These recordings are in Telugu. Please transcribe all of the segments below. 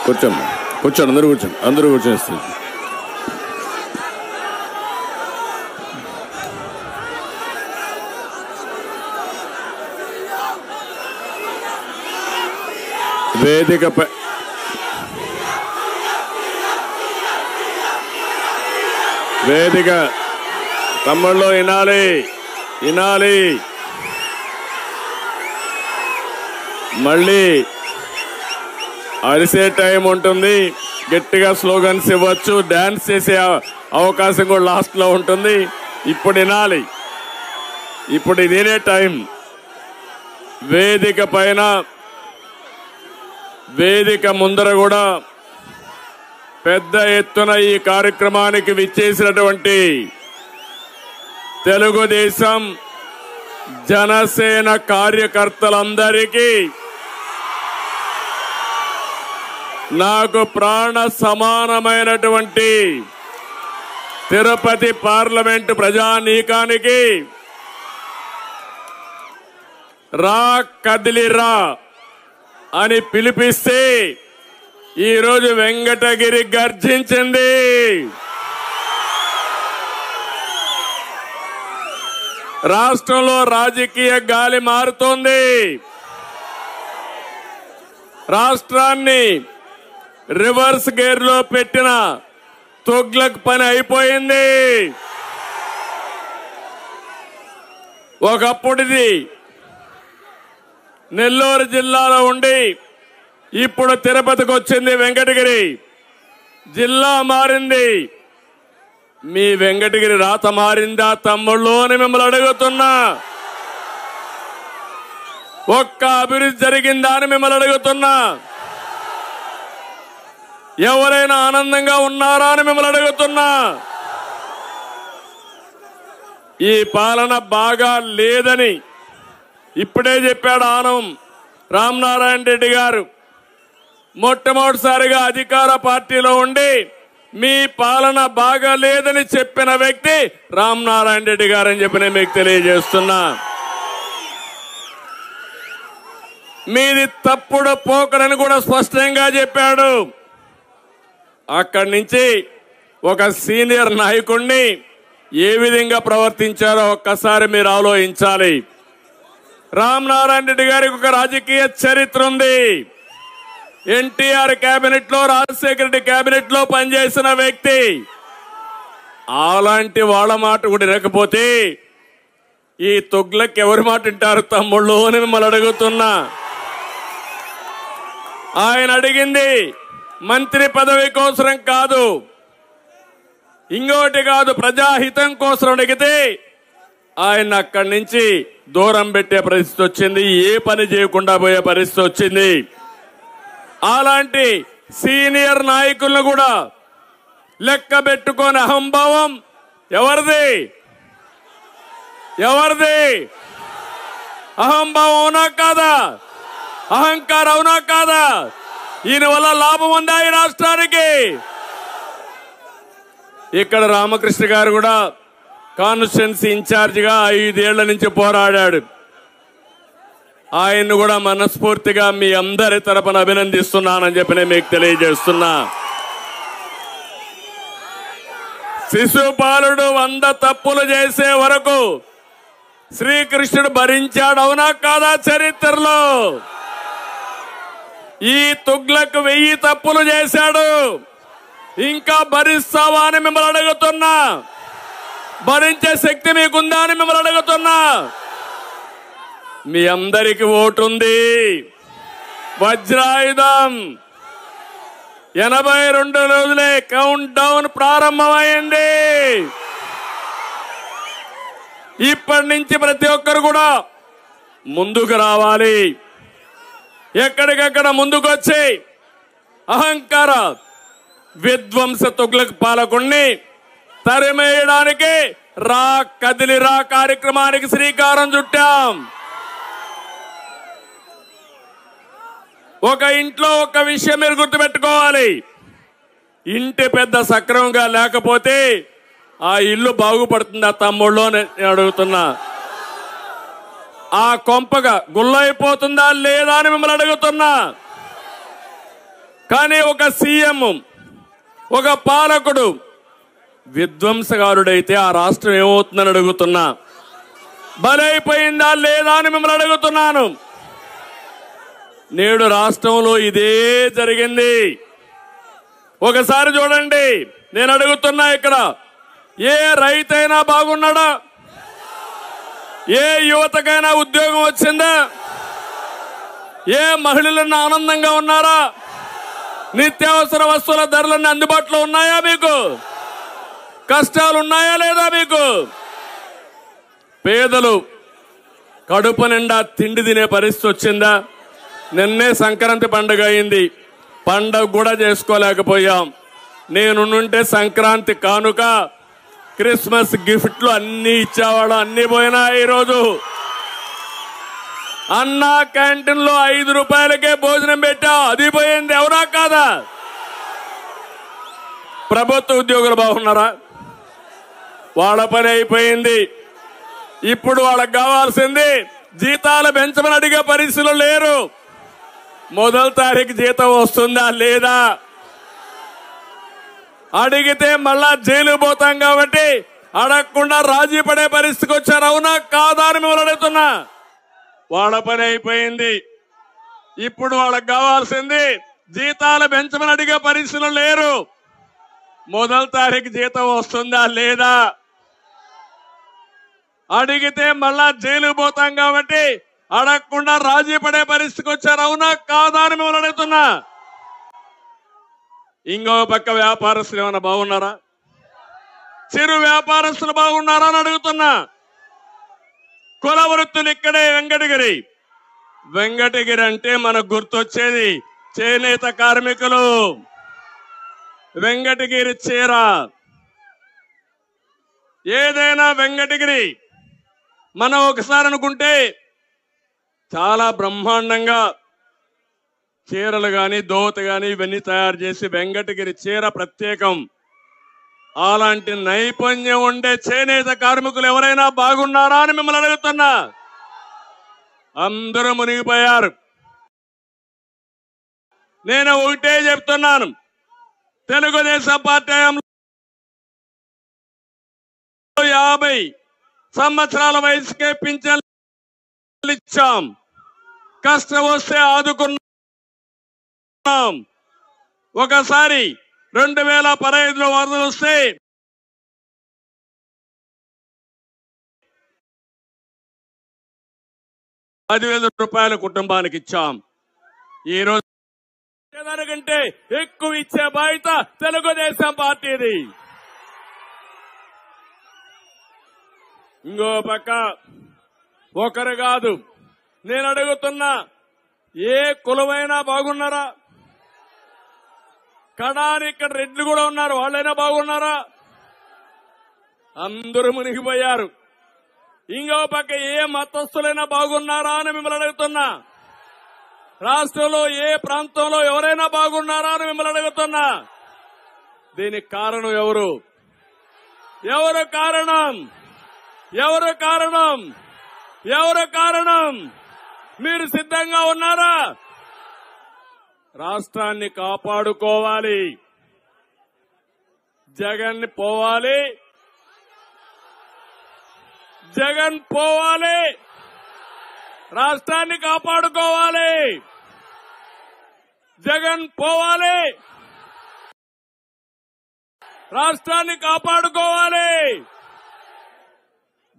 కూర్చోమ్మా, కూర్చోండి, అందరూ కూర్చోండి, అందరూ కూర్చొని. వేదిక తమ్ముళ్ళు వినాలి, వినాలి. మళ్ళీ అరిసే టైం ఉంటుంది, గట్టిగా స్లోగన్స్ ఇవ్వచ్చు, డాన్స్ చేసే అవకాశం కూడా లాస్ట్ లో ఉంటుంది. ఇప్పుడు వినాలి, ఇప్పుడు ఇదే టైం. వేదిక పైన, వేదిక ముందర కూడా పెద్ద ఎత్తున ఈ కార్యక్రమానికి విచ్చేసినటువంటి తెలుగుదేశం జనసేన కార్యకర్తలందరికీ నాకు ప్రాణ సమానమైనటువంటి తిరుపతి పార్లమెంటు ప్రజానీకానికి రా కదిలిరా అని పిలిపిస్తే ఈరోజు వెంకటగిరి గర్జించింది. రాష్ట్రంలో రాజకీయ గాలి మారుతోంది. రాష్ట్రాన్ని రివర్స్ గేర్ లో పెట్టిన తుగ్లక్ పని అయిపోయింది. ఒకప్పుడిది నెల్లూరు జిల్లాలో ఉండి ఇప్పుడు తిరుపతికి వచ్చింది వెంకటగిరి. జిల్లా మారింది. మీ వెంకటగిరి రాత మారిందా తమ్ముళ్ళు అని మిమ్మల్ని అడుగుతున్నా. ఒక్క అభివృద్ధి జరిగిందా అని మిమ్మల్ని అడుగుతున్నా. ఎవరైనా ఆనందంగా ఉన్నారా అని మిమ్మల్ని అడుగుతున్నా. ఈ పాలన బాగా లేదని ఇప్పుడే చెప్పాడు ఆనం రామనారాయణ రెడ్డి గారు. మొట్టమొదటిసారిగా అధికార పార్టీలో ఉండి మీ పాలన బాగా లేదని చెప్పిన వ్యక్తి రామనారాయణ రెడ్డి గారు అని చెప్పి నేను మీకు తెలియజేస్తున్నా. మీది తప్పుడు పోకడని కూడా స్పష్టంగా చెప్పాడు. అక్కడి నుంచి ఒక సీనియర్ నాయకుడిని ఏ విధంగా ప్రవర్తించారో ఒక్కసారి మీరు ఆలోచించాలి. రామనారాయణ రెడ్డి గారికి ఒక రాజకీయ చరిత్ర ఉంది. ఎన్టీఆర్ కేబినెట్ లో, రాజశేఖర రెడ్డి కేబినెట్ లో పనిచేసిన వ్యక్తి. అలాంటి వాళ్ళ మాట కూడా వినకపోతే ఈ తుగ్లక్ ఎవరి మాట వింటారు తమ్ముళ్ళు అని మిమ్మల్ని అడుగుతున్నా. ఆయన అడిగింది మంత్రి పదవి కోసం కాదు, ఇంకోటి కాదు, ప్రజాహితం కోసం అడిగితే ఆయన అక్కడి నుంచి దూరం పెట్టే పరిస్థితి వచ్చింది. ఏ పని చేయకుండా పోయే పరిస్థితి వచ్చింది. అలాంటి సీనియర్ నాయకులను కూడా లెక్క పెట్టుకొని అహంభావం ఎవరిది? ఎవరిది? అహంభావం అవునా కాదా? అహంకారం అవునా కాదా? ఈయన వల్ల లాభం ఉందా ఈ రాష్ట్రానికి? ఇక్కడ రామకృష్ణ గారు కూడా కాన్స్టిట్యున్సీ ఇన్ఛార్జిగా 5 ఏళ్ల నుంచి పోరాడాడు. ఆయన్ను కూడా మనస్ఫూర్తిగా మీ అందరి తరపున అభినందిస్తున్నానని చెప్పి నేను మీకు తెలియజేస్తున్నా. శిశుపాలుడు 100 తప్పులు చేసే వరకు శ్రీకృష్ణుడు భరించాడు అవునా కాదా? చరిత్రలో ఈ తుగ్లక్ 1000 తప్పులు చేశాడు. ఇంకా భరిస్తావా అని మిమ్మల్ని అడుగుతున్నా. భరించే శక్తి మీకుందా అని మిమ్మల్ని అడుగుతున్నా. మీ అందరికి ఓటుంది. వజ్రాయుధం 82 రోజులే కౌంట్ డౌన్ ప్రారంభమైంది. ఇప్పటి నుంచి ప్రతి ఒక్కరు కూడా ముందుకు రావాలి. ఎక్కడికక్కడ ముందుకు వచ్చి అహంకార విధ్వంస తుగ్లక్ పాలకుణ్ణి తరిమేయడానికి రా కదిలిరా కార్యక్రమానికి శ్రీకారం చుట్టాం. ఒక ఇంట్లో ఒక విషయం మీరు గుర్తుపెట్టుకోవాలి. ఇంటి పెద్ద సక్రమంగా లేకపోతే ఆ ఇల్లు బాగుపడుతుందా తమ్ముళ్ళు అని అడుగుతున్నా. ఆ కొంపగా గుల్లైపోతుందా లేదా అని మిమ్మల్ని అడుగుతున్నా. కానీ ఒక సీఎం, ఒక పాలకుడు విధ్వంసకారుడైతే ఆ రాష్ట్రం ఏమవుతుందని అడుగుతున్నా. బలైపోయిందా లేదా అని మిమ్మల్ని అడుగుతున్నాను. నేడు రాష్ట్రంలో ఇదే జరిగింది. ఒకసారి చూడండి, నేను అడుగుతున్నా, ఇక్కడ ఏ రైతైనా బాగున్నాడా? ఏ యువతకైనా ఉద్యోగం వచ్చిందా? ఏ మహిళలన్నా ఆనందంగా ఉన్నారా? నిత్యావసర వస్తువుల ధరలన్నీ అందుబాటులో ఉన్నాయా? మీకు కష్టాలు ఉన్నాయా లేదా? మీకు పేదలు కడుపు నిండా తిండి తినే పరిస్థితి వచ్చిందా? నిన్నే సంక్రాంతి పండుగ అయింది, పండుగ కూడా చేసుకోలేకపోయాం. నేనుంటే సంక్రాంతి కానుక, క్రిస్మస్ గిఫ్ట్లు అన్ని ఇచ్చేవాడు, అన్ని పోయినాయి. ఈరోజు అన్నా క్యాంటీన్ లో 5 రూపాయలకే భోజనం పెట్టా, అది పోయింది. ఎవరా కాదా? ప్రభుత్వ ఉద్యోగులు బాగున్నారా? వాళ్ళ పని అయిపోయింది. ఇప్పుడు వాళ్ళకి కావాల్సింది జీతాలు పెంచమని అడిగే పరిస్థితులు లేరు. మొదటి తారీఖు జీతం వస్తుందా లేదా? అడిగితే మళ్ళా జైలు పోతాం కాబట్టి అడగకుండా రాజీ పడే పరిస్థితికి వచ్చారు. అవునా కాదా అని మిమ్మల్ని అడుగుతున్నా. వాళ్ళ పని అయిపోయింది. ఇప్పుడు వాళ్ళకి కావాల్సింది జీతాలు పెంచమని అడిగే పరిస్థితులు లేరు. మొదటి తారీఖు జీతం వస్తుందా లేదా? అడిగితే మళ్ళా జైలు పోతాం కాబట్టి అడగకుండా రాజీ పడే పరిస్థితికి వచ్చారు. అవునా కాదా అని మిమ్మల్ని అడుగుతున్నా. ఇంకో పక్క వ్యాపారస్తులు ఏమైనా బాగున్నారా? చిరు వ్యాపారస్తులు బాగున్నారా అని అడుగుతున్నా. కుల వృత్తులు ఇక్కడే వెంకటగిరి. వెంకటగిరి అంటే మనకు గుర్తొచ్చేది చేనేత కార్మికులు, వెంకటగిరి చీర. ఏదైనా వెంకటగిరి మనం ఒకసారి అనుకుంటే చాలా బ్రహ్మాండంగా చీరలు గాని, దోత గాని ఇవన్నీ తయారు చేసి వెంకటగిరి చీర ప్రత్యేకం. అలాంటి నైపుణ్యం ఉండే చేనేత కార్మికులు ఎవరైనా బాగున్నారా అని మిమ్మల్ని అడుగుతున్నా. అందరూ మునిగిపోయారు. నేను ఒకటే చెప్తున్నాను, తెలుగుదేశం పార్టీ 50 సంవత్సరాల వయసుకే పింఛన్లు ఇచ్చాం. కష్టం వస్తే ఆదుకున్నాం. ఒకసారి 2015లో వరదలు వస్తే ₹10,000 కుటుంబానికి ఇచ్చాం. ఈ రోజు దానికంటే ఎక్కువ ఇచ్చే బాధ్యత తెలుగుదేశం పార్టీది. ఇంకో పక్క ఒకరు కాదు, నేను అడుగుతున్నా, ఏ కులమైనా బాగున్నారా? కడాని ఇక్కడ రెడ్లు కూడా ఉన్నారు, వాళ్ళైనా బాగున్నారా? అందరూ మునిగిపోయారు. ఇంకో పక్క ఏ మతస్థులైనా బాగున్నారా అని మిమ్మల్ని అడుగుతున్నా. రాష్ట్రంలో ఏ ప్రాంతంలో ఎవరైనా బాగున్నారా అని మిమ్మల్ని అడుగుతున్నా. దీనికి కారణం ఎవరు? ఎవరు కారణం? ఎవరు కారణం? ఎవరు కారణం? మీరు సిద్ధంగా ఉన్నారా? రాష్ట్రాన్ని కాపాడుకోవాలి. జగన్ పోవాలి, జగన్ పోవాలి. రాష్ట్రాన్ని కాపాడుకోవాలి. జగన్ పోవాలి, రాష్ట్రాన్ని కాపాడుకోవాలి.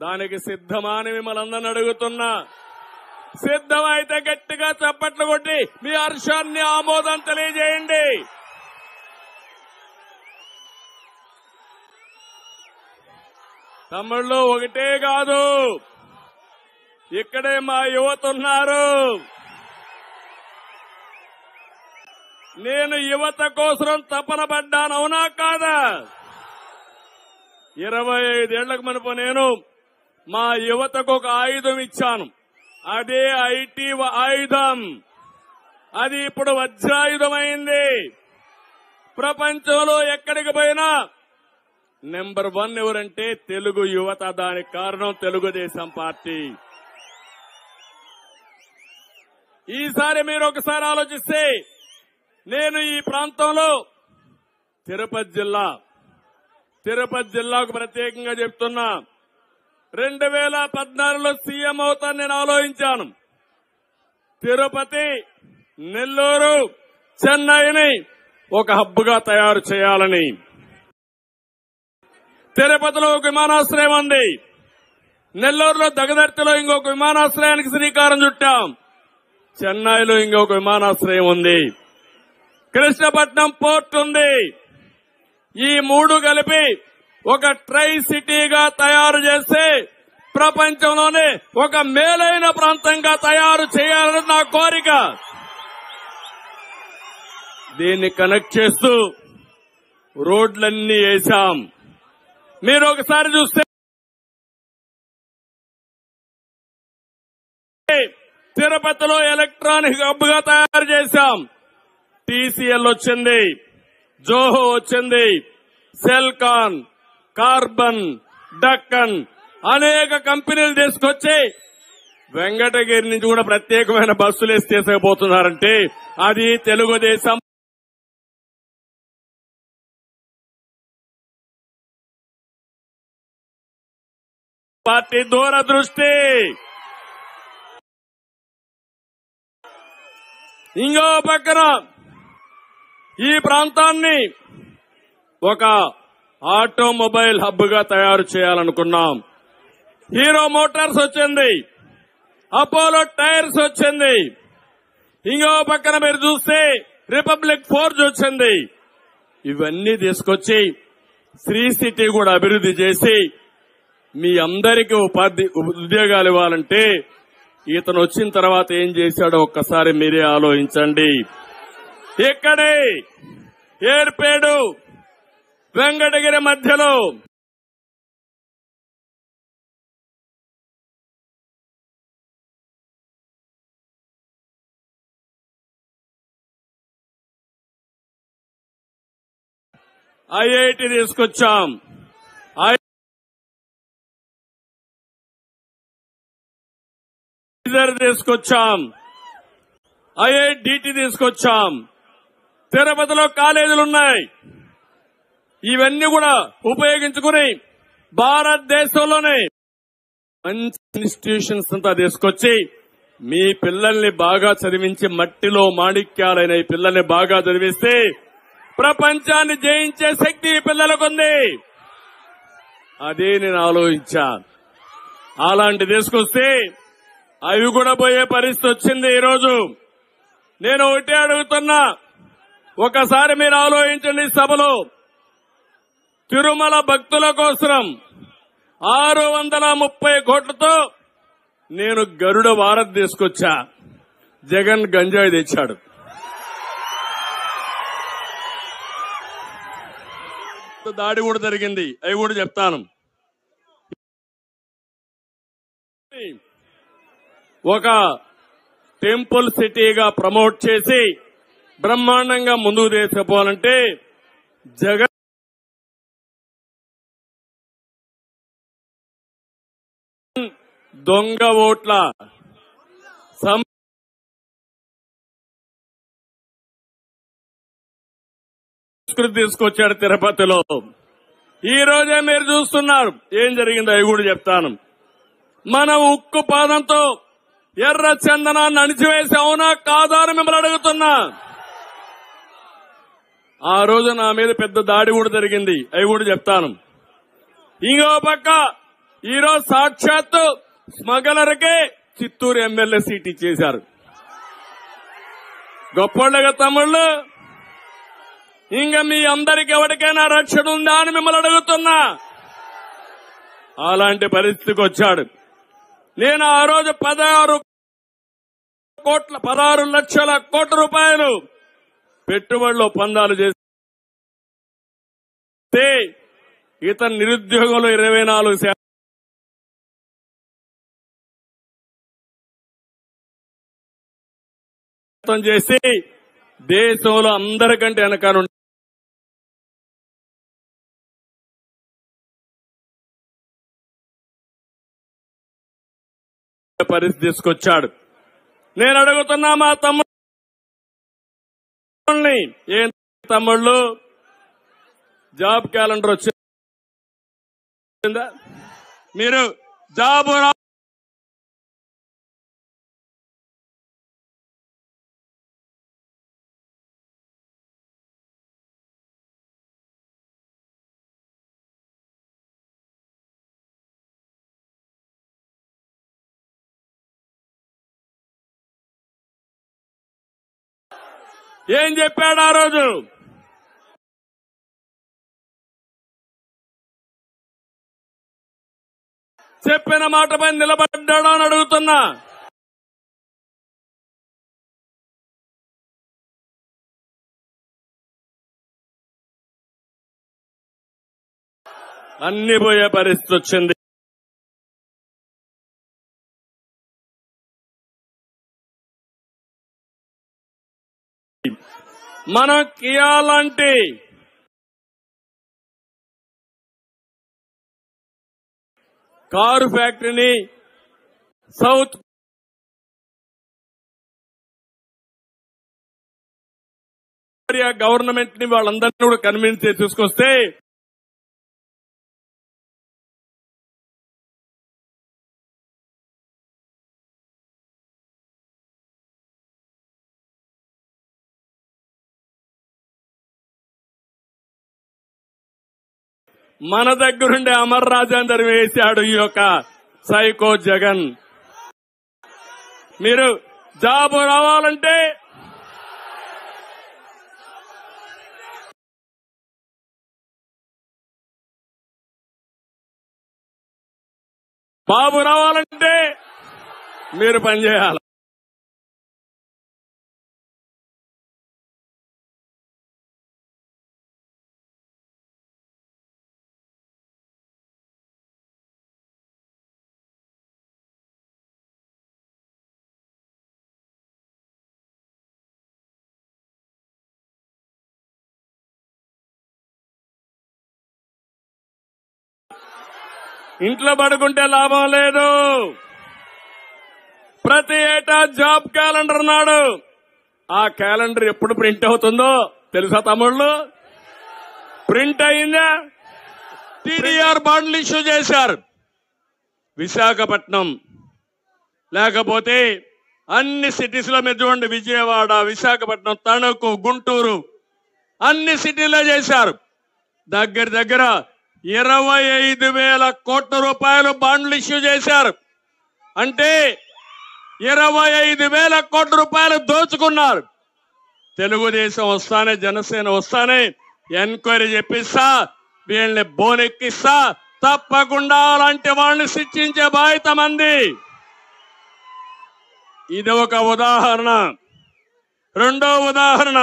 దానికి సిద్ధమా అని మిమ్మల్ని అందరిని అడుగుతున్నా. సిద్ధమైతే గట్టిగా చప్పట్లు కొట్టి మీ హర్షాన్ని, ఆమోదం తెలియజేయండి. తమ్ముళ్ళు ఒకటే కాదు, ఇక్కడే మా యువత ఉన్నారు. నేను యువత కోసం తపన పడ్డాను, అవునా కాదా? 25 ఏళ్లకు మునుపు నేను మా యువతకు ఒక ఆయుధం ఇచ్చాను. అదే ఐటీ ఆయుధం. అది ఇప్పుడు వజ్రాయుధమైంది. ప్రపంచంలో ఎక్కడికి పోయినా నెంబర్ 1 ఎవరంటే తెలుగు యువత. దానికి కారణం తెలుగుదేశం పార్టీ. ఈసారి మీరు ఒకసారి ఆలోచిస్తే నేను ఈ ప్రాంతంలో తిరుపతి జిల్లాకు ప్రత్యేకంగా చెప్తున్నా. 2014లో సీఎం అవుతాను నేను ఆలోచించాను. తిరుపతి, నెల్లూరు, చెన్నైని ఒక హబ్గా తయారు చేయాలని. తిరుపతిలో ఒక విమానాశ్రయం ఉంది. నెల్లూరులో దగదర్తిలో ఇంకొక విమానాశ్రయానికి శ్రీకారం చుట్టాం. చెన్నైలో ఇంకొక విమానాశ్రయం ఉంది. కృష్ణపట్నం పోర్ట్ ఉంది. ఈ మూడు కలిపి ఒక ట్రై సిటీగా తయారు చేస్తే ప్రపంచంలోనే ఒక మేలైన ప్రాంతంగా తయారు చేయాలని నా కోరిక. దీన్ని కనెక్ట్ చేస్తూ రోడ్లన్నీ వేశాం. మీరు ఒకసారి చూస్తే తిరుపతిలో ఎలక్ట్రానిక్ హబ్ గా తయారు చేశాం. టీసీఎల్ వచ్చింది, జోహో వచ్చింది, సెల్కాన్, కార్బన్, డక్కన్ అనేక కంపెనీలు తీసుకొచ్చి వెంకటగిరి నుంచి కూడా ప్రత్యేకమైన బస్సులు వేసి తీసుకుపోతున్నారంటే అది తెలుగుదేశం పార్టీ దూరదృష్టి. ఇంకో పక్కన ఈ ప్రాంతాన్ని ఒక ఆటోమొబైల్ హబ్ గా తయారు చేయాలనుకున్నాం. హీరో మోటార్స్ వచ్చింది, అపోలో టైర్స్ వచ్చింది. ఇంకో పక్కన మీరు చూస్తే రిపబ్లిక్ ఫోర్జ్ వచ్చింది. ఇవన్నీ తీసుకొచ్చి శ్రీ సిటీ కూడా అభివృద్ధి చేసి మీ అందరికీ ఉద్యోగాలు ఇవ్వాలంటే ఇతను వచ్చిన తర్వాత ఏం చేశాడో ఒక్కసారి మీరే ఆలోచించండి. ఇక్కడే ఏర్పేడు వెంకటగిరి మధ్యలో ఐఐటి తీసుకొచ్చాం, తీసుకొచ్చాం, ఐఐడిటి తీసుకొచ్చాం. తిరుపతిలో కాలేజీలున్నాయి. ఇవన్నీ కూడా ఉపయోగించుకుని భారతదేశంలోనే మంచి ఇన్స్టిట్యూషన్స్ అంతా తీసుకొచ్చి మీ పిల్లల్ని బాగా చదివించి మట్టిలో మాణిక్యాలైన ఈ పిల్లల్ని బాగా చదివిస్తే ప్రపంచాన్ని జయించే శక్తి ఈ పిల్లలకుంది. అదే నేను ఆలోచించాను. అలాంటి తీసుకొస్తే అవి కూడా పోయే పరిస్థితి వచ్చింది. ఈరోజు నేను ఒకటే అడుగుతున్నా, ఒకసారి మీరు ఆలోచించండి. సభలో తిరుమల భక్తుల కోసం 630 కోట్లతో నేను గరుడ వారధి తీసుకొచ్చా. జగన్ గంజాయి తెచ్చాడు. దాడి కూడా జరిగింది, అవి కూడా చెప్తాను. ఒక టెంపుల్ సిటీగా ప్రమోట్ చేసి బ్రహ్మాండంగా ముందుకు తీసుకుపోవాలంటే జగన్ దొంగ ఓట్ల సంస్కృతి తీసుకొచ్చాడు తిరుపతిలో. ఈ రోజే మీరు చూస్తున్నారు ఏం జరిగిందో అవి కూడా చెప్తాను. మనం ఉక్కు పాదంతో ఎర్ర చందనాన్ని అణిచివేసి అవునా కాదా అని మిమ్మల్ని అడుగుతున్నా. ఆ రోజు నా మీద పెద్ద దాడి కూడా జరిగింది, అవి కూడా చెప్తాను. ఇంకో పక్క ఈరోజు సాక్షాత్తు స్మగ్లర్కే చిత్తూరు ఎమ్మెల్యే సీట్ ఇచ్చేశారు. గొప్పోళ్ళగా తమ్ముళ్ళు, ఇంకా మీ అందరికి ఎవరికైనా రక్షణ ఉందా అని మిమ్మల్ని అడుగుతున్నా. అలాంటి పరిస్థితికి వచ్చాడు. నేను ఆ రోజు 16 లక్షల కోట్ల రూపాయలు పెట్టుబడులు ఒప్పందాలు చేస్తే ఇతను నిరుద్యోగంలో 24% చేసి దేశంలో అందరికంటే వెనకాల పరిస్థితి తీసుకొచ్చాడు. నేను అడుగుతున్నా మా తమ్ముడు ఏం తమ్ముళ్ళు జాబ్ క్యాలెండర్ వచ్చిందా? మీరు జాబ్ ఏం చెప్పాడు ఆ రోజు? చెప్పిన మాటపై నిలబడ్డాడా అని అడుగుతున్నా. అన్ని పోయే పరిస్థితి వచ్చింది. మనం కియా లాంటి కారు ఫ్యాక్టరీని సౌత్ కొరియా గవర్నమెంట్ ని వాళ్ళందరినీ కూడా కన్విన్స్ చేసి తీసుకొస్తే మన దగ్గరుండే అమర్ రాజేందర్ వేశాడు ఈ యొక్క సైకో జగన్. మీరు జాబు రావాలంటే బాబు రావాలంటే మీరు పనిచేయాలి. ఇంట్లో పడుకుంటే లాభం లేదు. ప్రతి ఏటా జాబ్ క్యాలెండర్ అన్నాడు. ఆ క్యాలెండర్ ఎప్పుడు ప్రింట్ అవుతుందో తెలుసా తమ్ముళ్ళు? ప్రింట్ అయిందా? టీడీఆర్ బాండ్లు ఇష్యూ చేశారు. విశాఖపట్నం లేకపోతే అన్ని సిటీస్ లో మీరు చూడండి, విజయవాడ, విశాఖపట్నం, తణుకు, గుంటూరు అన్ని సిటీల్లో చేశారు. దగ్గర 25,000 కోట్ల రూపాయలు బాండ్లు ఇష్యూ చేశారు. అంటే 25,000 కోట్ల రూపాయలు దోచుకున్నారు. తెలుగుదేశం వస్తానే, జనసేన వస్తానే ఎంక్వైరీ చెప్పిస్తా, వీళ్ళని బోనెక్కిస్తా, తప్పకుండా అలాంటి వాళ్ళని శిక్షించే బాధ్యత మంది. ఇది ఒక ఉదాహరణ. రెండో ఉదాహరణ,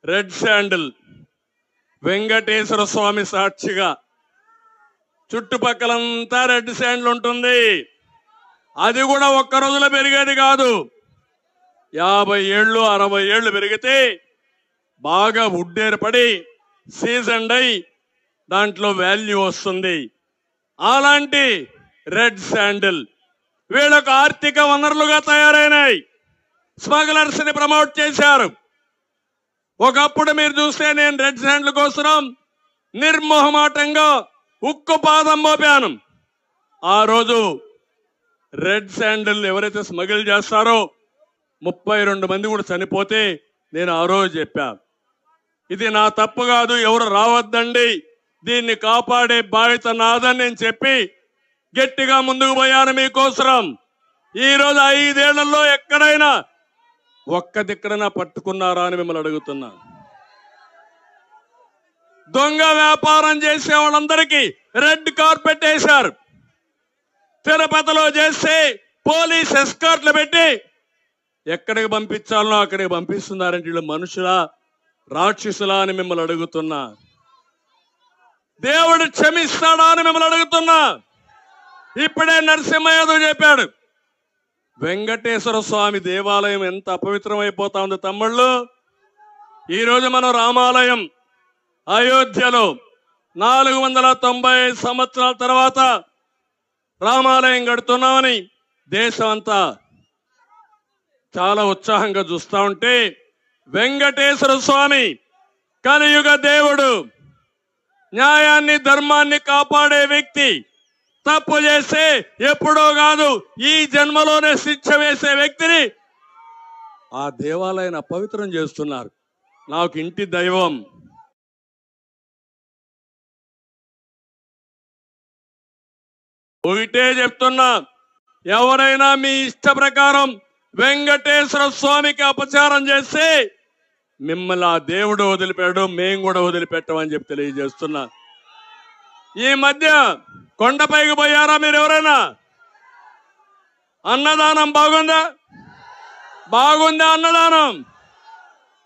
రెడ్ శాండిల్ వెంకటేశ్వర స్వామి సాక్షిగా చుట్టుపక్కలంతా రెడ్ శాండిల్ ఉంటుంది. అది కూడా ఒక్క రోజులో పెరిగేది కాదు. 50 ఏళ్ళు 60 ఏళ్లు పెరిగితే బాగా వుడ్ ఏర్పడి సీజన్డ్ అయి దాంట్లో వాల్యూ వస్తుంది. అలాంటి రెడ్ శాండిల్ వీళ్ళకు ఆర్థిక వనరులుగా తయారైనాయి. స్మగ్లర్స్ ని ప్రమోట్ చేశారు. ఒకప్పుడు మీరు చూస్తే నేను రెడ్ శాండిల్ కోసం నిర్మోహమాటంగా ఉక్కు పాదం మోపాను. ఆ రోజు రెడ్ శాండిల్ ఎవరైతే స్మగిల్ చేస్తారో 32 మంది కూడా చనిపోతే నేను ఆ రోజు చెప్పాను, ఇది నా తప్పు కాదు, ఎవరు రావద్దండి, దీన్ని కాపాడే బాధ్యత నాదని నేను చెప్పి గట్టిగా ముందుకు పోయాను మీకోసం. ఈ రోజు 5 ఏళ్లలో ఎక్కడైనా ఒక్క దిక్కడైనా పట్టుకున్నారా అని మిమ్మల్ని అడుగుతున్నా. దొంగ వ్యాపారం చేసే వాళ్ళందరికీ రెడ్ కార్పెట్ వేశారు. తిరుపతిలో చేస్తే పోలీస్ ఎస్కార్ట్లు పెట్టి ఎక్కడికి పంపించాలనో అక్కడికి పంపిస్తున్నారంటే వీళ్ళు మనుషులా, రాక్షసులా అని మిమ్మల్ని అడుగుతున్నా. దేవుడు క్షమిస్తాడా అని మిమ్మల్ని అడుగుతున్నా. ఇప్పుడే నరసింహ యాదవ్ చెప్పాడు, వెంకటేశ్వర స్వామి దేవాలయం ఎంత అపవిత్రమైపోతా ఉంది తమ్ముళ్ళు. ఈరోజు మనం రామాలయం అయోధ్యలో 490 సంవత్సరాల తర్వాత రామాలయం కడుతున్నామని దేశం అంతా చాలా ఉత్సాహంగా చూస్తా ఉంటే వెంకటేశ్వర స్వామి కలియుగ దేవుడు, న్యాయాన్ని ధర్మాన్ని కాపాడే వ్యక్తి, తప్పు చేస్తే ఎప్పుడో కాదు ఈ జన్మలోనే శిక్ష వేసే వ్యక్తిని ఆ దేవాలయాన్ని అపవిత్రం చేస్తున్నారు. నాకు ఇంటి దైవం ఒకటే చెప్తున్నా, ఎవరైనా మీ ఇష్ట ప్రకారం వెంకటేశ్వర స్వామికి అపచారం చేస్తే మిమ్మల్ని ఆ దేవుడు వదిలిపెట్టడు, మేము కూడా వదిలిపెట్టమని చెప్పి తెలియజేస్తున్నా. ఈ మధ్య కొండపైకి పోయారా మీరు ఎవరైనా? అన్నదానం బాగుందా? బాగుందా అన్నదానం?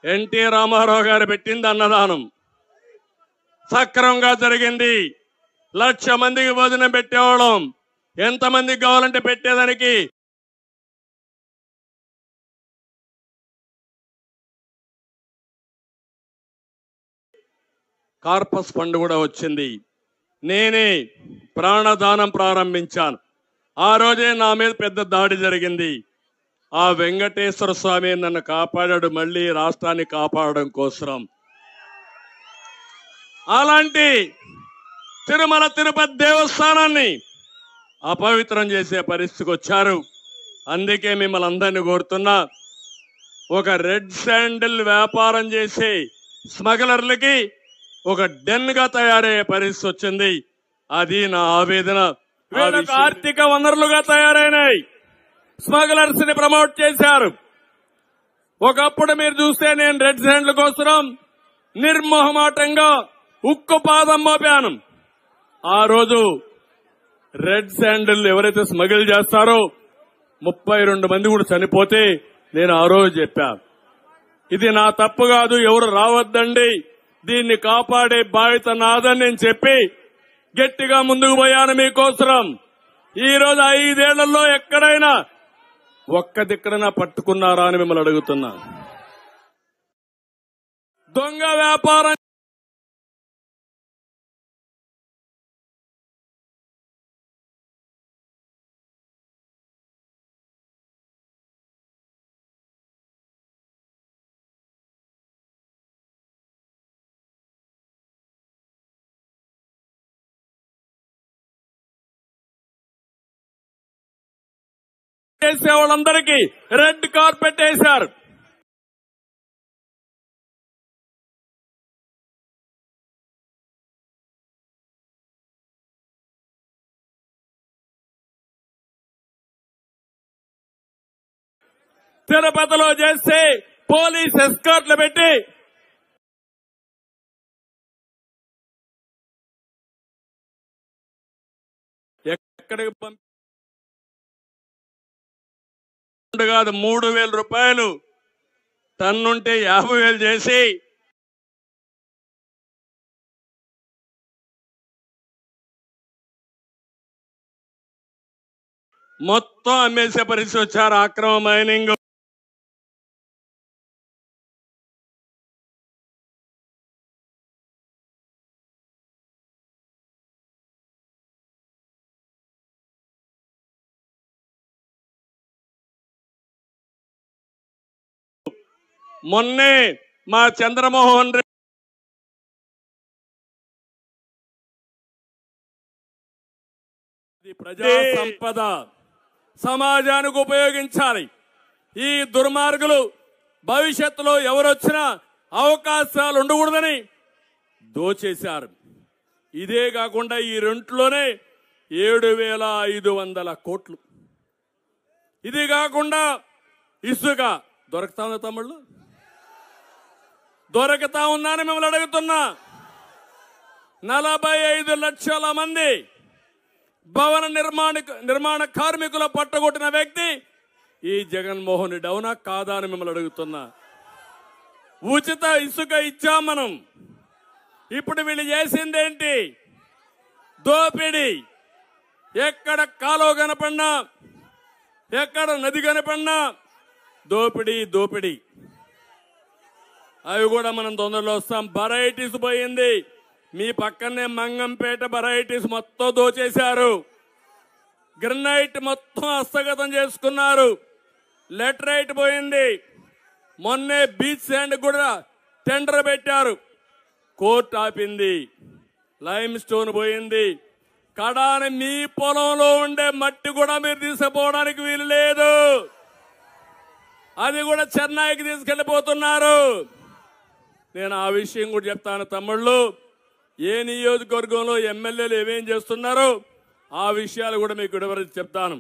ఎన్టీ రామారావు గారు పెట్టింది అన్నదానం, సక్రమంగా జరిగింది. 1,00,000 మందికి భోజనం పెట్టేవాళ్ళం. ఎంతమందికి కావాలంటే పెట్టేదానికి కార్పస్ ఫండ్ కూడా వచ్చింది. నేనే ప్రాణదానం ప్రారంభించాను. ఆ రోజే నా మీద పెద్ద దాడి జరిగింది. ఆ వెంకటేశ్వర స్వామి నన్ను కాపాడాడు, మళ్ళీ రాష్ట్రాన్ని కాపాడడం కోసం. అలాంటి తిరుమల తిరుపతి దేవస్థానాన్ని అపవిత్రం చేసే పరిస్థితికి వచ్చారు. అందుకే మిమ్మల్ని అందరినీ కోరుతున్నా, ఒక రెడ్ శాండిల్ వ్యాపారం చేసే స్మగ్లర్లకి ఒక డెన్ గా తయారయ్యే పరిస్థితి వచ్చింది. అది నా ఆవేదన. వీళ్ళకు ఆర్థిక వనరులుగా తయారైనాయి. స్మగ్లర్స్ ని ప్రమోట్ చేశారు. ఒకప్పుడు మీరు చూస్తే నేను రెడ్ శాండిల్ కోసం నిర్మోహమాటంగా ఉక్కు పాదం మోపాను. ఆ రోజు రెడ్ శాండిల్ ఎవరైతే స్మగిల్ చేస్తారో 32 మంది కూడా చనిపోతే నేను ఆ రోజు చెప్పాను, ఇది నా తప్పు కాదు, ఎవరు రావద్దండి, దీన్ని కాపాడే బాధ్యత నాదని నేను చెప్పి గట్టిగా ముందుకు పోయాను మీకోసం. ఈ రోజు 5 ఏళ్లలో ఎక్కడైనా ఒక్క దిక్కడైనా పట్టుకున్నారా అని మిమ్మల్ని అడుగుతున్నా. దొంగ వ్యాపారం చేసే వాళ్ళందరికీ రెడ్ కార్పెట్ వేశారు. తిరుపతిలో చేస్తే పోలీస్ ఎస్కార్ట్లు పెట్టి ఎక్కడికి కాదు 3,000 రూపాయలు టన్నుంటే 50,000 చేసి మొత్తం అమ్మేసే పరిస్థితి వచ్చారు. అక్రమ మైనింగ్ మొన్నే మా చంద్రమోహన్ రెడ్డి ప్రజా సంపద సమాజానికి ఉపయోగించాలి. ఈ దుర్మార్గులు భవిష్యత్తులో ఎవరొచ్చినా అవకాశాలు ఉండకూడదని దోచేశారు. ఇదే కాకుండా ఈ రెంట్లోనే 7,500 కోట్లు. ఇది కాకుండా ఇసుక దొరుకుతా ఉందా తమ్ముళ్ళు? దొరకతా ఉందని మిమ్మల్ని అడుగుతున్నా. 45 లక్షల మంది భవన నిర్మాణ కార్మికుల పట్టగొట్టిన వ్యక్తి ఈ జగన్మోహన్ రెడ్డి, అవునా కాదా అని మిమ్మల్ని అడుగుతున్నా. ఉచిత ఇసుక ఇచ్చాం మనం. ఇప్పుడు వీళ్ళు చేసిందేంటి? దోపిడీ. ఎక్కడ కాలువ కనపడినా, ఎక్కడ నది కనపడినా దోపిడీ దోపిడీ. అవి కూడా మనం తొందరలో వస్తాం. వెరైటీస్ పోయింది, మీ పక్కనే మంగంపేట వెరైటీస్ మొత్తం దోచేశారు. గ్రనైట్ మొత్తం హస్తగతం చేసుకున్నారు. లెటరైట్ పోయింది. మొన్నే బీచ్ శాండ్ కూడా టెండర్ పెట్టారు, కోర్టు ఆపింది. లైమ్ స్టోన్ పోయింది. కడాని మీ పొలంలో ఉండే మట్టి కూడా మీరు తీసుకుపోవడానికి వీలు లేదు. అది కూడా చెన్నైకి తీసుకెళ్లిపోతున్నారు. నేను ఆ విషయం కూడా చెప్తాను తమ్ముళ్ళు. ఏ నియోజకవర్గంలో ఎమ్మెల్యేలు ఏమేం చేస్తున్నారో ఆ విషయాలు కూడా మీకు వివరించి చెప్తాను.